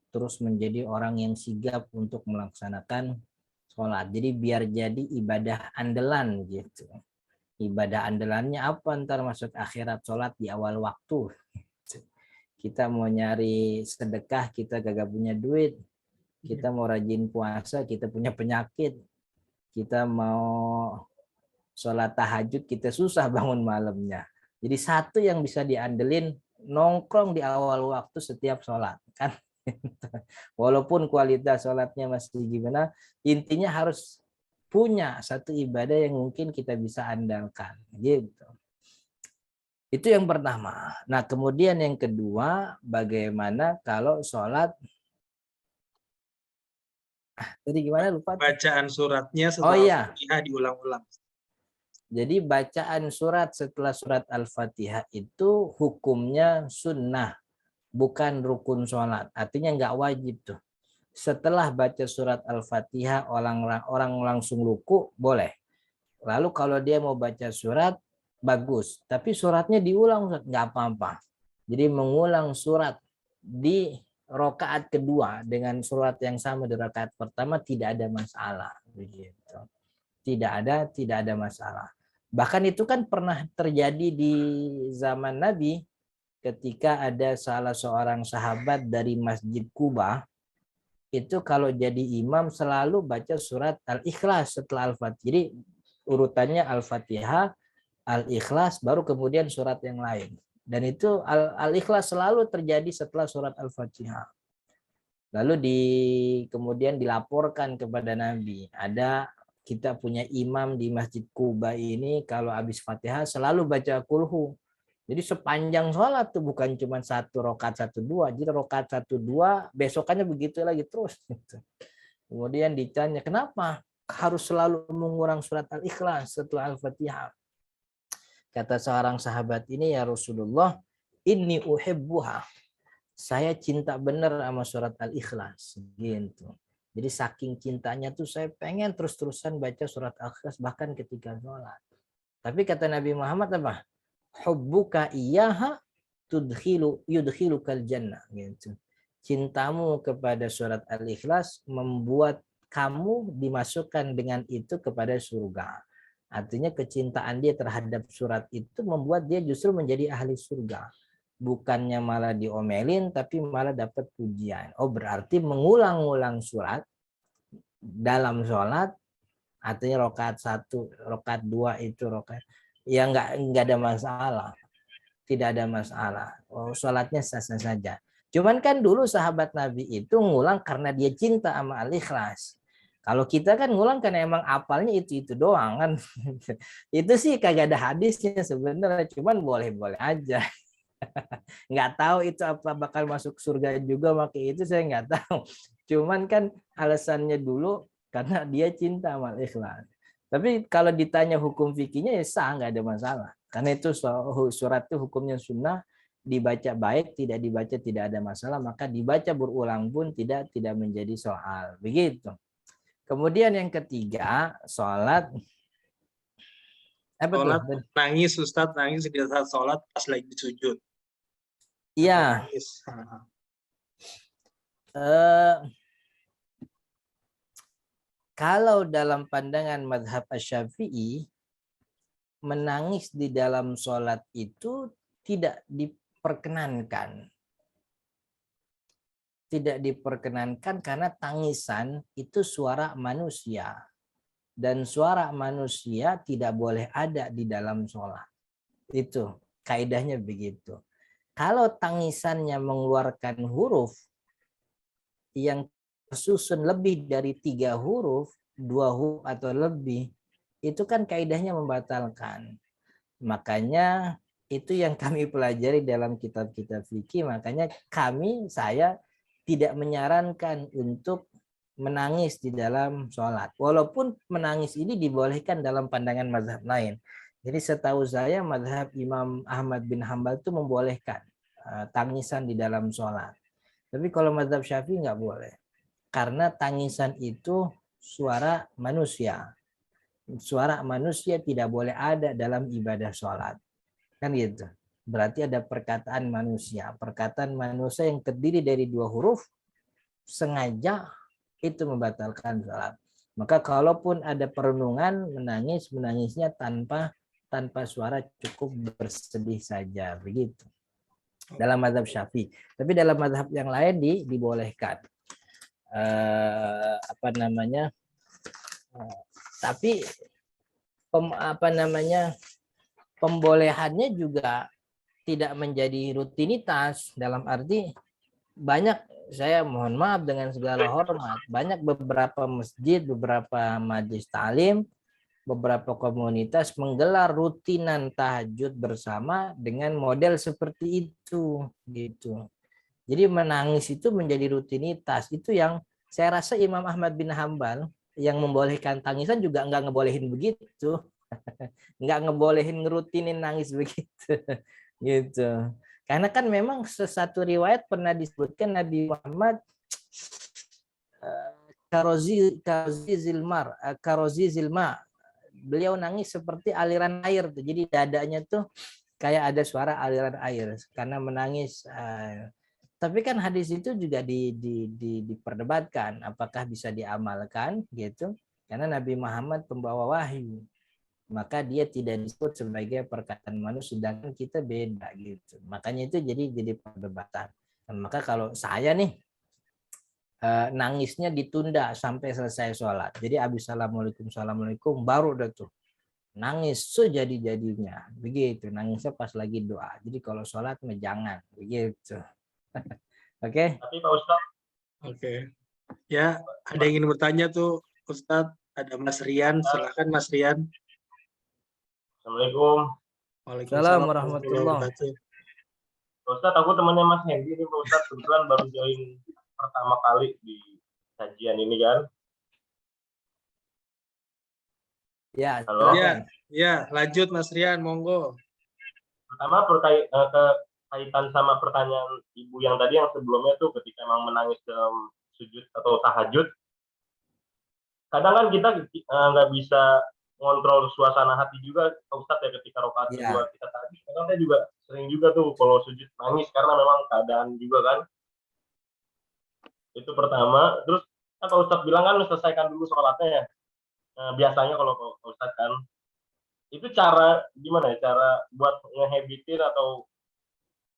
Terus menjadi orang yang sigap untuk melaksanakan sholat. Jadi biar jadi ibadah andalan gitu. Ibadah andalannya apa ntar masuk akhirat, sholat di awal waktu. Kita mau nyari sedekah, kita gak punya duit. Kita mau rajin puasa, kita punya penyakit. Kita mau sholat tahajud, kita susah bangun malamnya. Jadi satu yang bisa diandelin, nongkrong di awal waktu setiap sholat. Kan? Walaupun kualitas sholatnya masih gimana, intinya harus punya satu ibadah yang mungkin kita bisa andalkan. Gitu. Itu yang pertama. Nah, kemudian yang kedua, bagaimana kalau sholat tadi gimana lupa? Bacaan suratnya Oh setelah iya. Fatihah diulang-ulang. Jadi bacaan surat setelah surat Al-Fatihah itu hukumnya sunnah, bukan rukun sholat. Artinya nggak wajib tuh. Setelah baca surat Al-Fatihah orang langsung ruku boleh. Lalu kalau dia mau baca surat bagus, tapi suratnya diulang nggak apa-apa. Jadi mengulang surat di rakaat kedua dengan surat yang sama di rakaat pertama tidak ada masalah begitu. Tidak ada masalah. Bahkan itu kan pernah terjadi di zaman Nabi ketika ada salah seorang sahabat dari Masjid Kuba itu kalau jadi imam selalu baca surat Al-Ikhlas setelah Al-Fatihah. Jadi urutannya Al-Fatihah, Al-Ikhlas, baru kemudian surat yang lain. Dan itu Al-Ikhlas selalu terjadi setelah surat Al-Fatihah. Lalu kemudian dilaporkan kepada Nabi, ada kita punya imam di Masjid Kuba ini kalau habis Fatihah selalu baca kulhu. Jadi sepanjang sholat tuh bukan cuma 1 rakaat 1 2, jadi rakaat 1 2 besokannya begitu lagi terus. Kemudian ditanya kenapa harus selalu mengulang surat Al-Ikhlas setelah Al-Fatihah. Kata seorang sahabat ini, ya Rasulullah, inni uhibbuha. Saya cinta benar sama surat Al-Ikhlas gitu. Jadi saking cintanya tuh saya pengen terus-terusan baca surat Al-Ikhlas bahkan ketika sholat. Tapi kata Nabi Muhammad apa? Hubbuka iyyaha yudkhilukal jannah gitu. Cintamu kepada surat Al-Ikhlas membuat kamu dimasukkan dengan itu kepada surga. Artinya kecintaan dia terhadap surat itu membuat dia justru menjadi ahli surga. Bukannya malah diomelin tapi malah dapat pujian. Oh berarti mengulang-ulang surat dalam sholat artinya rakaat 1, rakaat 2 itu rakaat ya enggak ada masalah. Tidak ada masalah. Oh, sholatnya sah-sah saja. Cuman kan dulu sahabat Nabi itu ngulang karena dia cinta sama Al-Ikhlas. Kalau kita kan ngulang karena emang apalnya itu doang kan. Itu sih kagak ada hadisnya sebenarnya, cuman boleh-boleh aja. Nggak tahu itu apa bakal masuk surga juga pakai itu, saya nggak tahu. Cuman kan alasannya dulu karena dia cinta sama Ikhlas. Tapi kalau ditanya hukum fikihnya ya sah, nggak ada masalah. Karena itu surat itu hukumnya sunnah, dibaca baik, tidak dibaca tidak ada masalah, maka dibaca berulang pun tidak menjadi soal. Begitu. Kemudian yang ketiga, sholat. Sholat nangis, Ustadz nangis di saat sholat pas lagi sujud. Iya. Kalau dalam pandangan mazhab Asy-Syafi'i, menangis di dalam sholat itu tidak diperkenankan. Tidak diperkenankan karena tangisan itu suara manusia. Dan suara manusia tidak boleh ada di dalam sholat. Itu kaidahnya begitu. Kalau tangisannya mengeluarkan huruf yang tersusun lebih dari 3 huruf, 2 huruf atau lebih, itu kan kaidahnya membatalkan. Makanya itu yang kami pelajari dalam kitab-kitab fikih, makanya saya tidak menyarankan untuk menangis di dalam sholat. Walaupun menangis ini dibolehkan dalam pandangan mazhab lain. Jadi setahu saya mazhab Imam Ahmad bin Hambal itu membolehkan tangisan di dalam sholat. Tapi kalau mazhab Syafi'i nggak boleh. Karena tangisan itu suara manusia. Suara manusia tidak boleh ada dalam ibadah sholat. Kan gitu. Berarti ada perkataan manusia. Perkataan manusia yang terdiri dari 2 huruf sengaja itu membatalkan sholat. Maka kalaupun ada perenungan, menangisnya tanpa suara, cukup bersedih saja, begitu. Dalam mazhab Syafi'i. Tapi dalam mazhab yang lain dibolehkan. Tapi pembolehannya juga tidak menjadi rutinitas, dalam arti banyak, saya mohon maaf dengan segala hormat, banyak beberapa masjid, beberapa majelis taklim, beberapa komunitas menggelar rutinan tahajud bersama dengan model seperti itu gitu. Jadi menangis itu menjadi rutinitas. Itu yang saya rasa Imam Ahmad bin Hambal yang membolehkan tangisan juga nggak ngebolehin begitu. Nggak ngebolehin ngerutinin nangis begitu. Gitu. Karena kan memang sesatu riwayat pernah disebutkan Nabi Muhammad karozi zilma. Beliau nangis seperti aliran air tuh. Jadi dadanya tuh kayak ada suara aliran air karena menangis. Tapi kan hadis itu juga diperdebatkan apakah bisa diamalkan gitu. Karena Nabi Muhammad pembawa wahyu. Maka dia tidak disebut sebagai perkataan manusia, sedangkan kita beda gitu. Makanya itu jadi perdebatan. Dan maka kalau saya nih nangisnya ditunda sampai selesai sholat. Jadi habis assalamualaikum baru udah tuh nangis sejadi-jadinya. Begitu, nangisnya pas lagi doa. Jadi kalau sholat mah jangan begitu. Oke. Tapi Pak Ustadz. Oke. Ya, ada yang ingin bertanya tuh Ustadz. Ada Mas Rian, silakan Mas Rian. Assalamualaikum. Waalaikumsalam warahmatullahi wabarakatuh. Ustadz, aku temannya Mas Hendy nih Pak Ustadz, kebetulan baru join pertama kali di kajian ini kan. Ya, halo. Ya, lanjut Mas Rian, monggo. Pertama kaitan sama pertanyaan Ibu yang tadi yang sebelumnya tuh ketika emang menangis dalam sujud atau tahajud. Kadang kan kita nggak bisa ngontrol suasana hati juga Ustadz ya ketika rakaat kedua kita tadi. Karena saya juga sering juga tuh kalau sujud nangis karena memang keadaan juga kan. Itu pertama. Terus kan Pak Ustadz bilang kan selesaikan dulu sholatnya ya. Biasanya kalau Pak Ustadz kan itu cara gimana ya, cara buat ngehabitin atau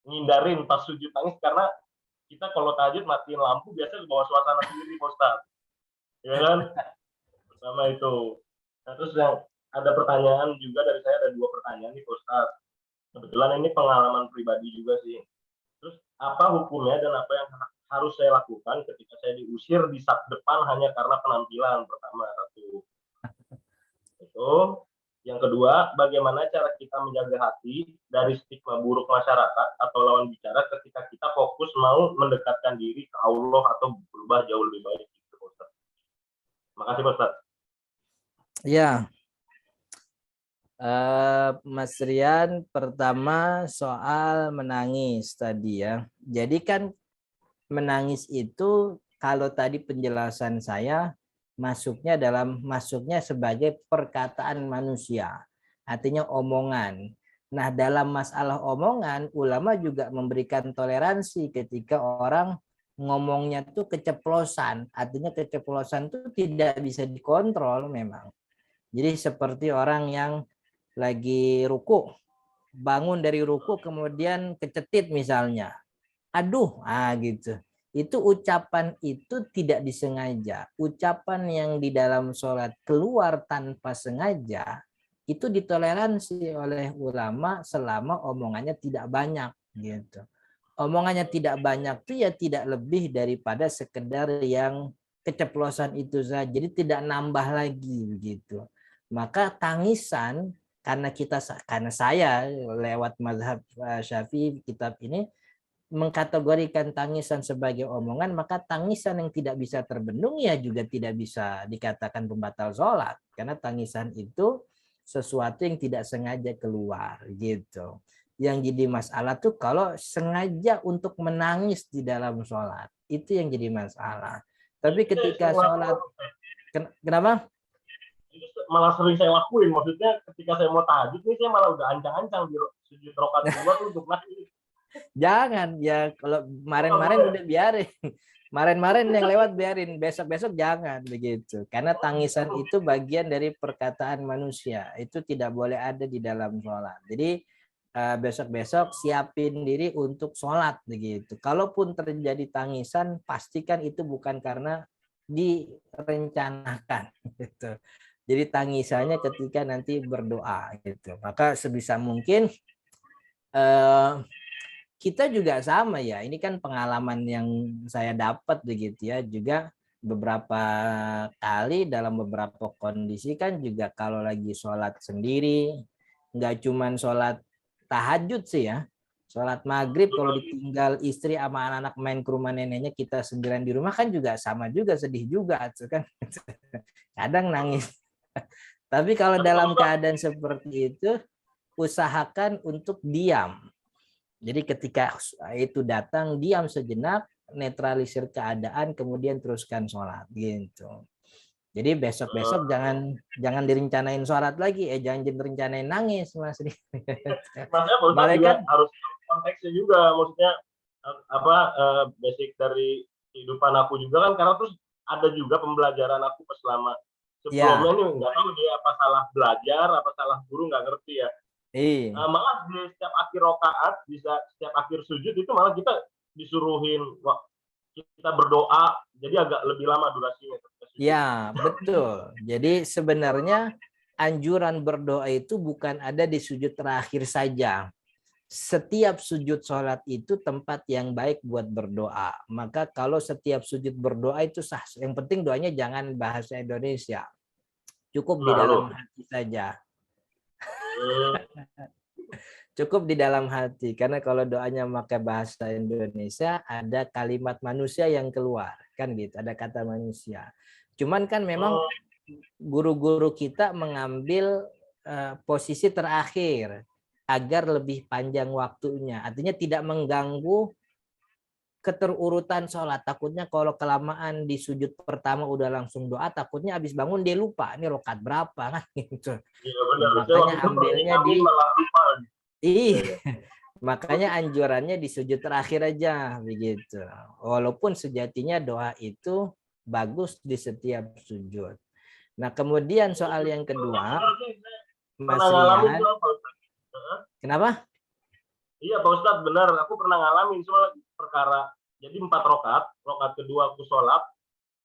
ngindarin pas sujud nangis, karena kita kalau tahajud matiin lampu biasanya bawa suasana sendiri Pak Ustadz. Ya kan? Pertama itu. Nah, terus yang ada pertanyaan juga dari saya, ada 2 pertanyaan nih Pak Ustadz. Kebetulan ini pengalaman pribadi juga sih. Terus apa hukumnya dan apa yang harus saya lakukan ketika saya diusir di saf depan hanya karena penampilan? Pertama, satu. Itu. Yang kedua, bagaimana cara kita menjaga hati dari stigma buruk masyarakat atau lawan bicara ketika kita fokus mau mendekatkan diri ke Allah atau berubah jauh lebih baik. Gitu, Pak Ustadz. Makasih Pak Ustadz. Ya, Mas Rian, pertama soal menangis tadi ya. Jadi kan menangis itu kalau tadi penjelasan saya masuknya sebagai perkataan manusia, artinya omongan. Nah, dalam masalah omongan, ulama juga memberikan toleransi ketika orang ngomongnya tuh keceplosan, artinya keceplosan itu tidak bisa dikontrol memang. Jadi seperti orang yang lagi ruku, bangun dari ruku kemudian kecetit misalnya. Aduh, gitu. Itu ucapan itu tidak disengaja. Ucapan yang di dalam sholat keluar tanpa sengaja itu ditoleransi oleh ulama selama omongannya tidak banyak gitu. Omongannya tidak banyak itu ya tidak lebih daripada sekedar yang keceplosan itu saja. Jadi tidak nambah lagi begitu. Maka tangisan karena saya lewat mazhab Syafi'i kitab ini mengkategorikan tangisan sebagai omongan, maka tangisan yang tidak bisa terbendung ya juga tidak bisa dikatakan pembatal sholat. Karena tangisan itu sesuatu yang tidak sengaja keluar gitu. Yang jadi masalah tuh kalau sengaja untuk menangis di dalam sholat. Itu yang jadi masalah. Tapi ketika sholat, kenapa? Itu malah sering saya lakuin. Maksudnya ketika saya mau tahajud nih, saya malah udah ancang-ancang di sujud rakaat kedua tuh untuk nangis. Jangan ya, kalau kemarin-kemarin udah biarin. Kemarin-kemarin yang lewat biarin, besok-besok jangan begitu. Karena tangisan itu bagian dari perkataan manusia. Itu tidak boleh ada di dalam sholat. Jadi besok-besok siapin diri untuk sholat begitu. Kalaupun terjadi tangisan, pastikan itu bukan karena direncanakan gitu. Jadi tangisannya ketika nanti berdoa gitu. Maka sebisa mungkin kita juga sama ya, ini kan pengalaman yang saya dapat begitu ya, juga beberapa kali dalam beberapa kondisi kan juga kalau lagi sholat sendiri, nggak cuman sholat tahajud sih ya, sholat maghrib kalau ditinggal istri sama anak-anak main ke rumah neneknya, kita sendirian di rumah kan juga sama juga, sedih juga kan, kadang nangis. Tapi kalau dalam keadaan seperti itu, usahakan untuk diam. Jadi ketika itu datang, diam sejenak, netralisir keadaan, kemudian teruskan sholat gitu. Jadi besok-besok jangan direncanain sholat lagi, jangan direncanain nangis, Mas. Maksudnya juga harus konteksnya juga, maksudnya basic dari kehidupan aku juga kan, karena terus ada juga pembelajaran aku selama sebelumnya nih, nggak tahu dia apa salah belajar, apa salah guru, nggak ngerti ya. Malah di setiap akhir rakaat, setiap akhir sujud itu malah kita disuruhin kita berdoa, jadi agak lebih lama durasinya. Ya, betul. Jadi sebenarnya anjuran berdoa itu bukan ada di sujud terakhir saja. Setiap sujud sholat itu tempat yang baik buat berdoa. Maka kalau setiap sujud berdoa itu sah. Yang penting doanya jangan bahasa Indonesia. Cukup di dalam hati saja. Cukup di dalam hati, karena kalau doanya pakai bahasa Indonesia ada kalimat manusia yang keluar kan gitu, ada kata manusia. Cuman kan memang guru-guru kita mengambil posisi terakhir agar lebih panjang waktunya, artinya tidak mengganggu keterurutan sholat. Takutnya kalau kelamaan di sujud pertama udah langsung doa, takutnya habis bangun dia lupa ini rakaat berapa kan gitu. Iya, benar. Makanya ambilnya makanya anjurannya di sujud terakhir aja begitu. Walaupun sejatinya doa itu bagus di setiap sujud. Nah, kemudian soal yang kedua, Mas Rian. Kenapa? Iya Pak Ustadz, benar. Aku pernah ngalamin soal perkara. Jadi 4 rakaat kedua aku sholat,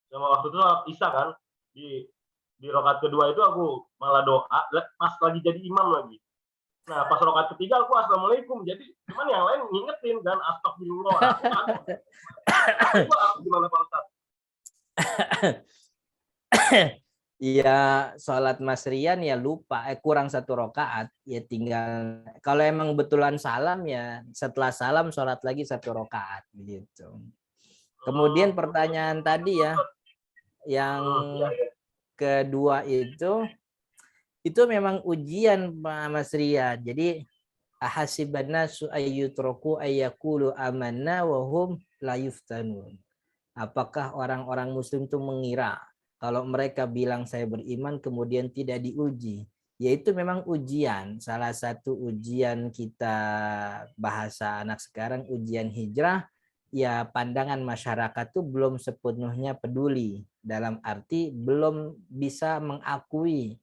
sama waktu itu sholat isya kan. Di rakaat kedua itu aku malah doa, pas lagi jadi imam lagi. Nah pas rakaat ketiga aku assalamualaikum. Jadi cuman yang lain ngingetin kan, astagfirullah. Aku gimana Pak Ustadz? Iya, sholat Mas Rian ya lupa, kurang 1 rakaat ya, tinggal kalau emang betulan salam ya setelah salam sholat lagi 1 rakaat begitu. Kemudian pertanyaan tadi ya yang kedua itu memang ujian Pak Mas Rian. Jadi ahasiban nasu ayyutraku ayyaqulu amanna wa hum la yuftanun. Apakah orang-orang muslim itu mengira kalau mereka bilang saya beriman kemudian tidak diuji? Yaitu memang ujian. Salah satu ujian kita bahasa anak sekarang, ujian hijrah, ya pandangan masyarakat itu belum sepenuhnya peduli. Dalam arti belum bisa mengakui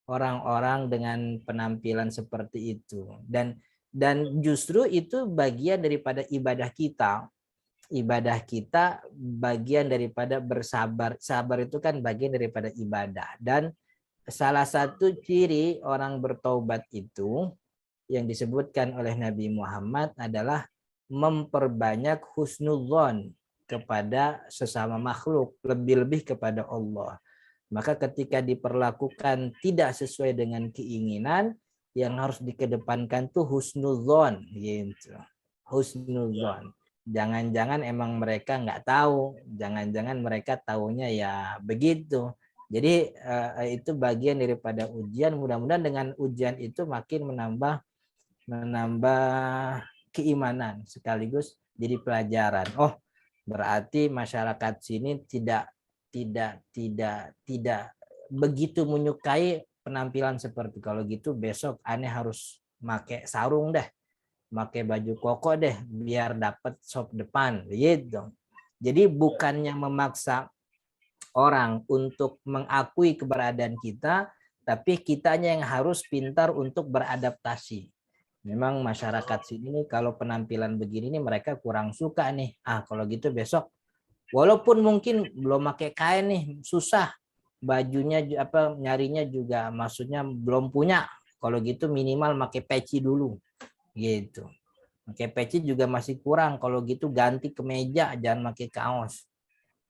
orang-orang dengan penampilan seperti itu. Dan justru itu bagian daripada ibadah kita. Ibadah kita bagian daripada bersabar. Sabar itu kan bagian daripada ibadah. Dan salah satu ciri orang bertaubat itu yang disebutkan oleh Nabi Muhammad adalah memperbanyak husnudzon kepada sesama makhluk, lebih-lebih kepada Allah. Maka ketika diperlakukan tidak sesuai dengan keinginan, yang harus dikedepankan tuh husnudzon gitu. Husnudzon. Jangan-jangan emang mereka nggak tahu, jangan-jangan mereka tahunya ya begitu. Jadi itu bagian daripada ujian. Mudah-mudahan dengan ujian itu makin menambah keimanan sekaligus jadi pelajaran. Oh, berarti masyarakat sini tidak begitu menyukai penampilan seperti, kalau gitu besok aneh harus pakai sarung deh, pakai baju koko deh biar dapat sop depan gitu. Jadi bukannya memaksa orang untuk mengakui keberadaan kita, tapi kitanya yang harus pintar untuk beradaptasi. Memang masyarakat sini nih kalau penampilan begini nih mereka kurang suka nih. Kalau gitu besok walaupun mungkin belum pakai kain nih, susah bajunya nyarinya juga maksudnya belum punya. Kalau gitu minimal pakai peci dulu gitu. Pakai peci juga masih kurang, kalau gitu ganti kemeja, jangan pakai kaos.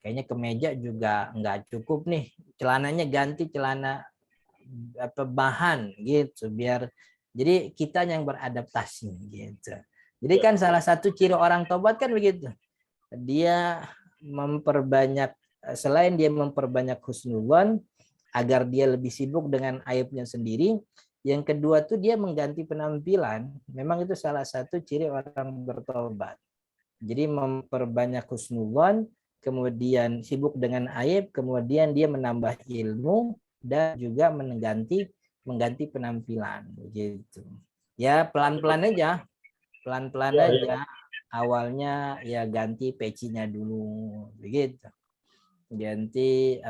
Kayaknya kemeja juga nggak cukup nih. Celananya ganti celana bahan gitu biar jadi kita yang beradaptasi gitu. Jadi kan salah satu ciri orang tobat kan begitu. Dia memperbanyak, selain dia memperbanyak husnudzon agar dia lebih sibuk dengan aibnya sendiri, yang kedua tuh dia mengganti penampilan. Memang itu salah satu ciri orang bertobat. Jadi memperbanyak husnudzon, kemudian sibuk dengan aib, kemudian dia menambah ilmu dan juga mengganti penampilan gitu. Ya pelan-pelan aja. Pelan-pelan aja. Awalnya ya ganti pecinya dulu begitu. Ganti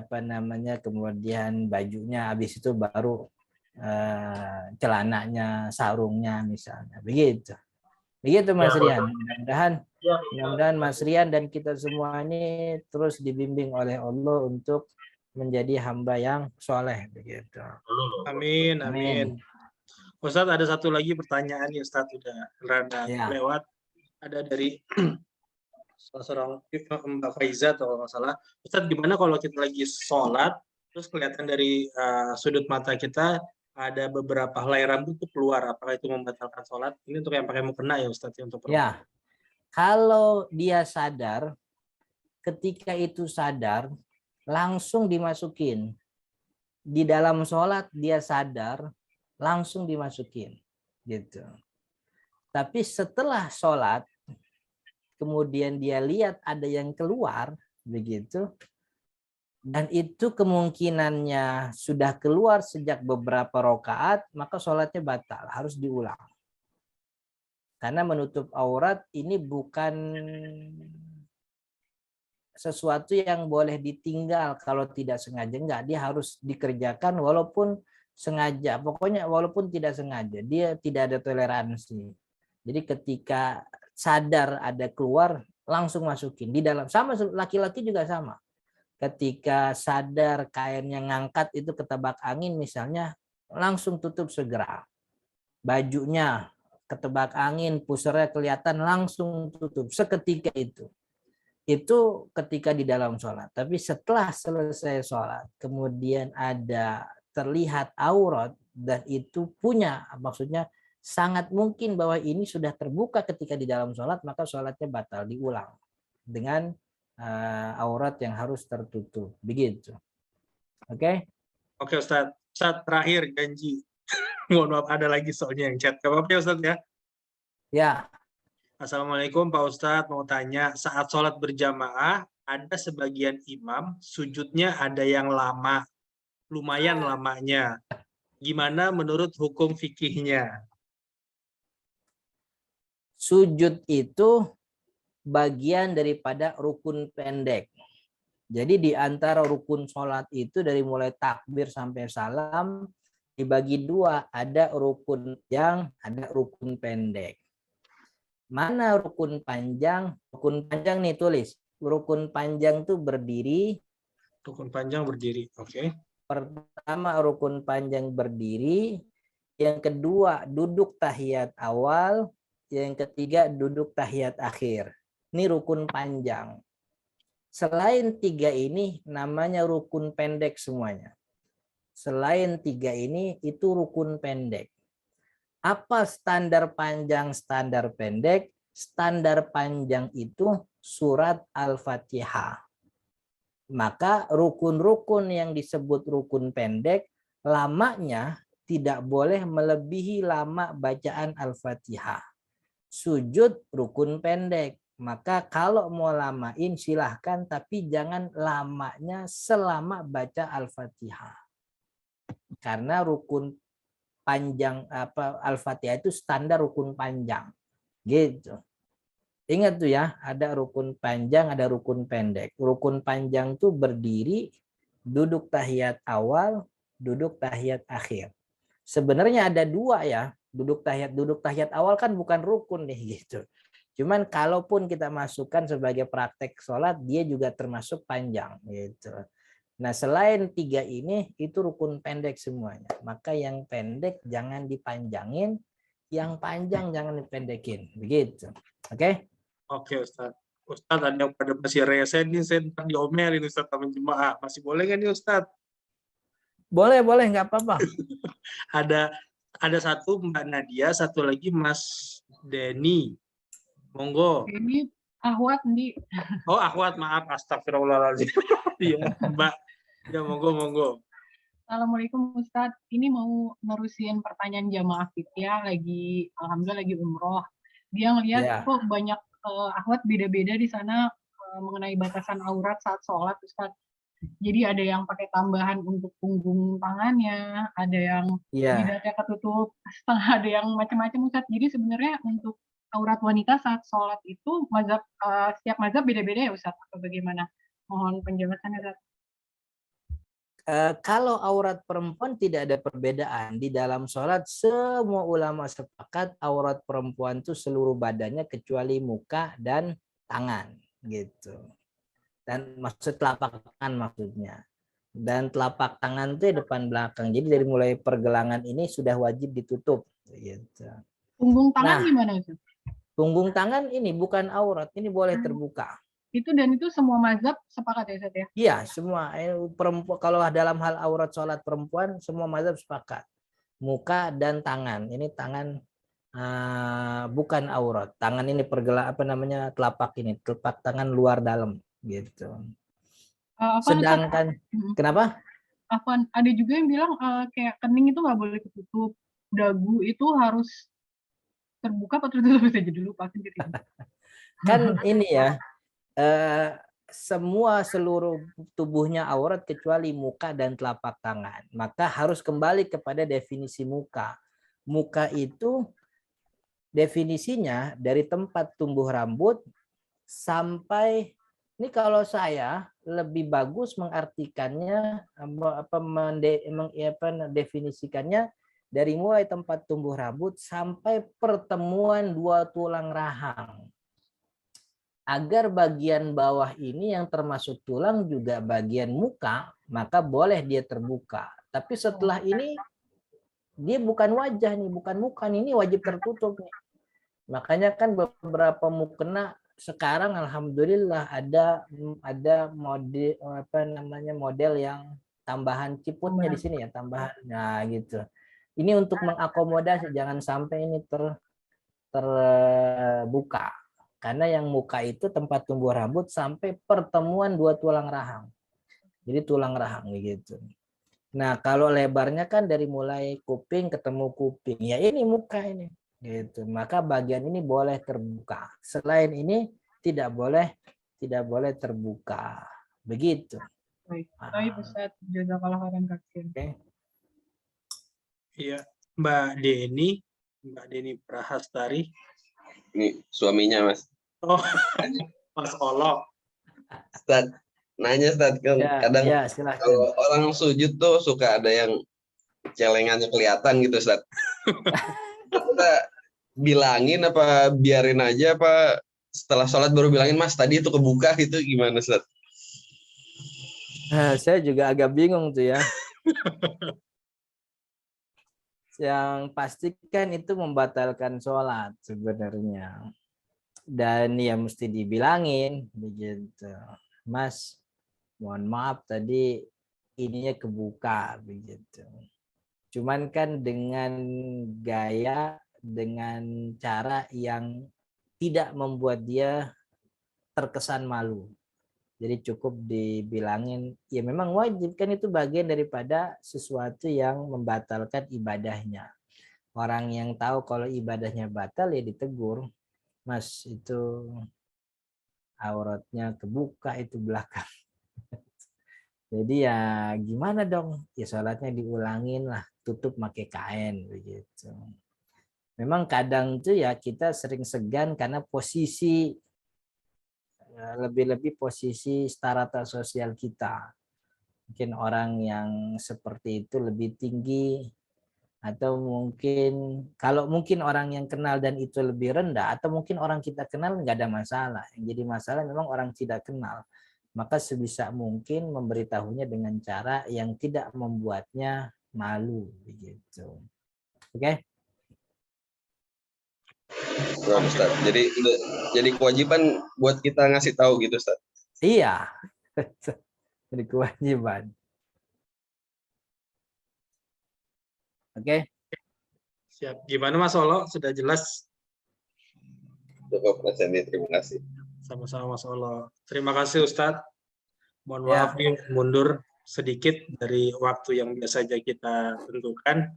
kemudian bajunya, habis itu baru celananya, sarungnya misalnya. Begitu. Begitu Mas Rian. Mudah-mudahan Mas Rian dan kita semua ini terus dibimbing oleh Allah untuk menjadi hamba yang soleh begitu. Amin, amin. Ustadz, ada satu lagi pertanyaan nih Ustadz, udah rada lewat. Ada dari salah seorang Mbak Faiza atau nggak salah. Ustadz, gimana kalau kita lagi sholat, terus kelihatan dari sudut mata kita ada beberapa helai rambut tuh keluar, apakah itu membatalkan sholat? Ini untuk yang pakai mukena ya Ustadz, untuk ya. Kalau dia sadar, ketika itu sadar, langsung dimasukin. Di dalam sholat dia sadar, langsung dimasukin. Gitu. Tapi setelah sholat, kemudian dia lihat ada yang keluar, begitu, dan itu kemungkinannya sudah keluar sejak beberapa rakaat, maka sholatnya batal, harus diulang. Karena menutup aurat ini bukan sesuatu yang boleh ditinggal kalau tidak sengaja. Enggak, dia harus dikerjakan walaupun sengaja. Pokoknya walaupun tidak sengaja, dia tidak ada toleransi. Jadi ketika sadar ada keluar, langsung masukin di dalam. Sama laki-laki juga sama. Ketika sadar kainnya ngangkat itu ketebak angin misalnya, langsung tutup segera. Bajunya ketebak angin, pusernya kelihatan, langsung tutup seketika itu. Itu ketika di dalam sholat. Tapi setelah selesai sholat, kemudian ada terlihat aurat dan itu punya, maksudnya sangat mungkin bahwa ini sudah terbuka ketika di dalam sholat, maka sholatnya batal, diulang dengan aurat yang harus tertutup. Begitu. Oke? Oke Ustadz. Ustadz, terakhir janji. Mohon maaf, ada lagi soalnya yang chat. Gak apa-apa ya Ustadz ya? Ya. Assalamualaikum Pak Ustadz, mau tanya, saat sholat berjamaah, ada sebagian imam, sujudnya ada yang lama, lumayan lamanya. Gimana menurut hukum fikihnya? Sujud itu bagian daripada rukun pendek. Jadi di antara rukun sholat itu dari mulai takbir sampai salam, dibagi dua, ada rukun panjang, ada rukun pendek. Mana rukun panjang? Rukun panjang nih tulis. Rukun panjang tuh berdiri. Rukun panjang berdiri, oke. Pertama rukun panjang berdiri. Yang kedua duduk tahiyat awal. Yang ketiga duduk tahiyat akhir. Ini rukun panjang. Selain tiga ini namanya rukun pendek semuanya. Selain tiga ini itu rukun pendek. Apa standar panjang, standar pendek? standar panjang itu surat Al-Fatihah. Maka rukun-rukun yang disebut rukun pendek, lamanya tidak boleh melebihi lama bacaan Al-Fatihah. Sujud rukun pendek. Maka kalau mau lamain silahkan, tapi jangan lamanya selama baca Al-Fatihah. Karena rukun panjang Al-Fatihah itu standar rukun panjang. Gitu. Ingat tuh ya, ada rukun panjang, ada rukun pendek. Rukun panjang tuh berdiri, duduk tahiyat awal, duduk tahiyat akhir. Sebenarnya ada dua ya, duduk tahiyat awal kan bukan rukun nih gitu. Cuman kalaupun kita masukkan sebagai praktek sholat, dia juga termasuk panjang gitu. Nah selain tiga ini, itu rukun pendek semuanya. Maka yang pendek jangan dipanjangin, yang panjang jangan dipendekin. Begitu. Oke? Oke Ustadz. Ustadz ada yang pada masih rese nih, saya ntar diomelin Ustadz sama jemaah. Masih boleh nggak nih Ustadz? Boleh, nggak apa-apa. Ada satu Mbak Nadia, satu lagi Mas Denny. Monggo. Ini Ahwat nih. Oh, Ahwat, maaf. Astagfirullahaladzim. Iya, Mbak. Ya, monggo. Assalamualaikum Ustadz. Ini mau nerusin pertanyaan jamaah Fitya alhamdulillah lagi umroh. Dia ngelihat kok banyak Ahwat beda-beda di sana mengenai batasan aurat saat sholat Ustadz. Jadi ada yang pakai tambahan untuk punggung tangannya, ada yang jidatnya ketutup setengah, ada yang macam-macam Ustadz. Jadi sebenarnya untuk aurat wanita saat sholat itu setiap mazhab beda-beda ya Ustadz, atau bagaimana? Mohon penjelasannya Ustadz. Kalau aurat perempuan tidak ada perbedaan. Di dalam sholat semua ulama sepakat aurat perempuan itu seluruh badannya kecuali muka dan tangan gitu. Dan maksud telapak tangan maksudnya. Dan telapak tangan itu depan belakang. Jadi dari mulai pergelangan ini sudah wajib ditutup gitu. Punggung tangan gimana Ustaz? Punggung tangan ini bukan aurat, ini boleh terbuka. Itu semua mazhab sepakat ya Ustaz ya? Iya, semua perempuan, kalau dalam hal aurat sholat perempuan semua mazhab sepakat. Muka dan tangan. Ini tangan bukan aurat. Tangan ini telapak tangan luar dalam gitu. Sedangkan kenapa? Ada juga yang bilang kayak kening itu nggak boleh ketutup, dagu itu harus terbuka atau tertutup saja dulu pasti gitu. Kan ini ya, seluruh tubuhnya aurat kecuali muka dan telapak tangan. Maka harus kembali kepada definisi muka. Muka itu definisinya dari tempat tumbuh rambut sampai, ini kalau saya lebih bagus mengartikannya, mendefinisikannya dari mulai tempat tumbuh rambut sampai pertemuan dua tulang rahang. Agar bagian bawah ini yang termasuk tulang juga bagian muka, maka boleh dia terbuka. Tapi setelah ini dia bukan wajah nih, bukan muka nih, ini wajib tertutup nih. Makanya kan beberapa mukena sekarang alhamdulillah ada model yang tambahan ciputnya di sini ya, tambahan. Nah, gitu. Ini untuk mengakomodasi jangan sampai ini terbuka. Karena yang muka itu tempat tumbuh rambut sampai pertemuan dua tulang rahang. Jadi tulang rahang gitu. Nah, kalau lebarnya kan dari mulai kuping ketemu kuping. Ya ini muka ini. Gitu. Maka bagian ini boleh terbuka. Selain ini tidak boleh terbuka. Begitu. Baik Ustaz, jazakallah khairan katsir. Iya, Mbak Denny Prahastari. Ini suaminya Mas. Oh, Mas Olo. Ustaz, nanya Ustaz, kan kadang kalau orang sujud tuh suka ada yang celengannya kelihatan gitu Ustaz. Kita bilangin apa biarin aja, apa setelah sholat baru bilangin Mas tadi itu kebuka gitu, gimana Ustaz? Saya juga agak bingung tuh ya. Yang pastikan itu membatalkan sholat sebenarnya. Dan ya mesti dibilangin begitu. Mas, mohon maaf tadi ininya kebuka begitu. Cuman kan dengan gaya, dengan cara yang tidak membuat dia terkesan malu. Jadi cukup dibilangin, ya memang wajib, kan itu bagian daripada sesuatu yang membatalkan ibadahnya. Orang yang tahu kalau ibadahnya batal ya ditegur, Mas itu auratnya kebuka itu belakang. Jadi ya gimana dong, ya sholatnya diulangin lah, tutup pakai kain begitu. Memang kadang tuh ya kita sering segan karena posisi, lebih-lebih posisi strata sosial kita. Mungkin orang yang seperti itu lebih tinggi, atau mungkin kalau mungkin orang yang kenal dan itu lebih rendah, atau mungkin orang kita kenal nggak ada masalah. Yang jadi masalah memang orang tidak kenal. Maka sebisa mungkin memberitahunya dengan cara yang tidak membuatnya malu begitu. Oke? Ustaz. Jadi kewajiban buat kita ngasih tahu gitu, Ustaz. Iya. Jadi kewajiban. Oke. Siap. Gimana Mas Olo? Sudah jelas? Cukup, Mas Hendy. Terima kasih. Sama-sama Mas Olo. Terima kasih Ustadz. Mohon maaf nih mundur sedikit dari waktu yang biasa saja kita tentukan.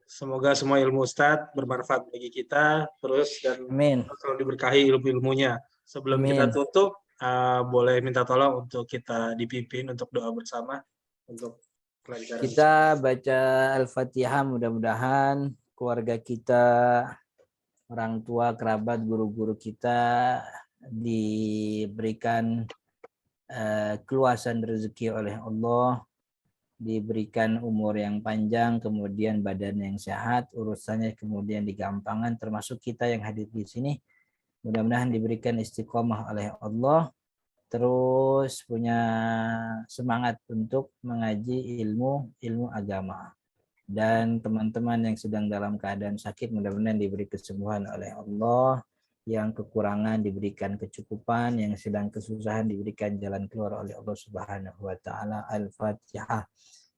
Semoga semua ilmu Ustadz bermanfaat bagi kita terus dan selalu diberkahi ilmu-ilmunya. Sebelum kita tutup, boleh minta tolong untuk kita dipimpin untuk doa bersama untuk kelancaran. Kita baca Al-Fatihah, mudah-mudahan keluarga kita, orang tua, kerabat, guru-guru kita diberikan keluasan rezeki oleh Allah, diberikan umur yang panjang, kemudian badan yang sehat, urusannya kemudian digampangkan, termasuk kita yang hadir di sini. Mudah-mudahan diberikan istiqomah oleh Allah, terus punya semangat untuk mengaji ilmu agama. Dan teman-teman yang sedang dalam keadaan sakit, mudah-mudahan diberi kesembuhan oleh Allah, yang kekurangan diberikan kecukupan, yang sedang kesusahan diberikan jalan keluar oleh Allah Subhanahu wa taala. Al-Fatihah.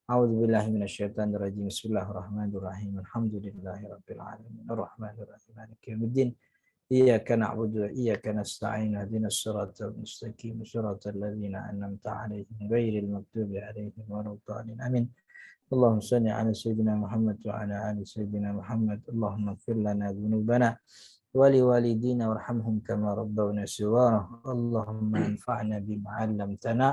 A'udzubillahi minasyaitonirrajim. Bismillahirrahmanirrahim. Alhamdulillahirabbil alamin. Arrahmanirrahim. Maliki yaumiddin. Iyyaka na'budu wa iyyaka nasta'in. Ihdinas siratal mustaqim. Siratal ladzina an'amta 'alaihim ghairil maghdubi 'alaihim waladdallin. Amin. Allahumma shalli 'ala sayyidina Muhammad wa 'ala ali sayyidina Muhammad. Allahumma ighfir lana dzunubana ولوالدينا وارحمهم كما ربونا صغارا اللهم انفعنا بما علمتنا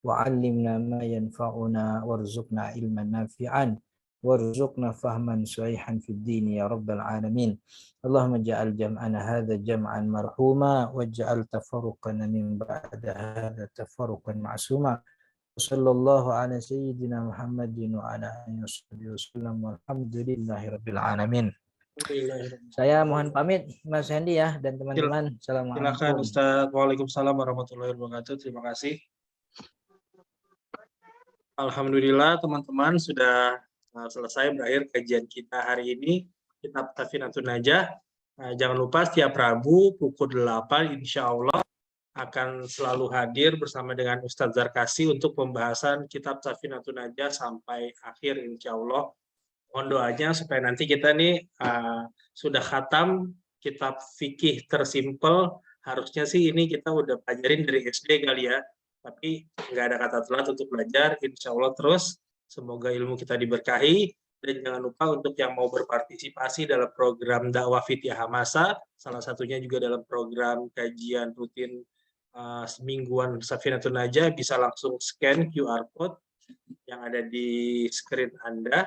وعلمنا ما ينفعنا وارزقنا علما نافعا وارزقنا فهما صحيحا في الدين يا رب العالمين اللهم اجعل جمعنا هذا جمعا مرحوما واجعل تفرقنا من بعد هذا تفرقا معصوما وصلى الله على سيدنا محمد وعلى اله وصحبه وسلم والحمد لله رب العالمين. Saya mohon pamit Mas Hendy ya dan teman-teman. Assalamualaikum. Silakan Ustaz. Waalaikumsalam warahmatullahi wabarakatuh. Terima kasih. Alhamdulillah teman-teman sudah selesai berakhir kajian kita hari ini kitab Safinatun Najah. Jangan lupa setiap Rabu pukul 8 insya Allah akan selalu hadir bersama dengan Ustadz Zarkasi untuk pembahasan kitab Safinatun Najah sampai akhir insya Allah. Mohon doanya supaya nanti kita nih sudah khatam kitab fikih tersimpel. Harusnya sih ini kita udah pelajarin dari SD kali ya. Tapi nggak ada kata telat untuk belajar. Insya Allah terus. Semoga ilmu kita diberkahi. Dan jangan lupa untuk yang mau berpartisipasi dalam program dakwah Fitiah Hamasa. Salah satunya juga dalam program kajian rutin semingguan Safinatun Najah. Bisa langsung scan QR code yang ada di screen Anda.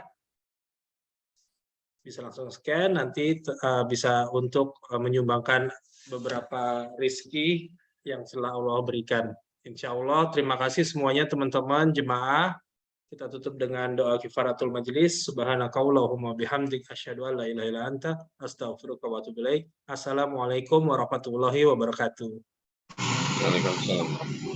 Bisa langsung scan, nanti bisa untuk menyumbangkan beberapa rezeki yang telah Allah berikan. Insya Allah, terima kasih semuanya teman-teman, jemaah. Kita tutup dengan doa kifaratul majlis. Subhanakallahumma bihamdik asyhadu an la ilaha illa anta astaghfiruka wa atubu ilaik. Assalamualaikum warahmatullahi wabarakatuh. Waalaikumsalam.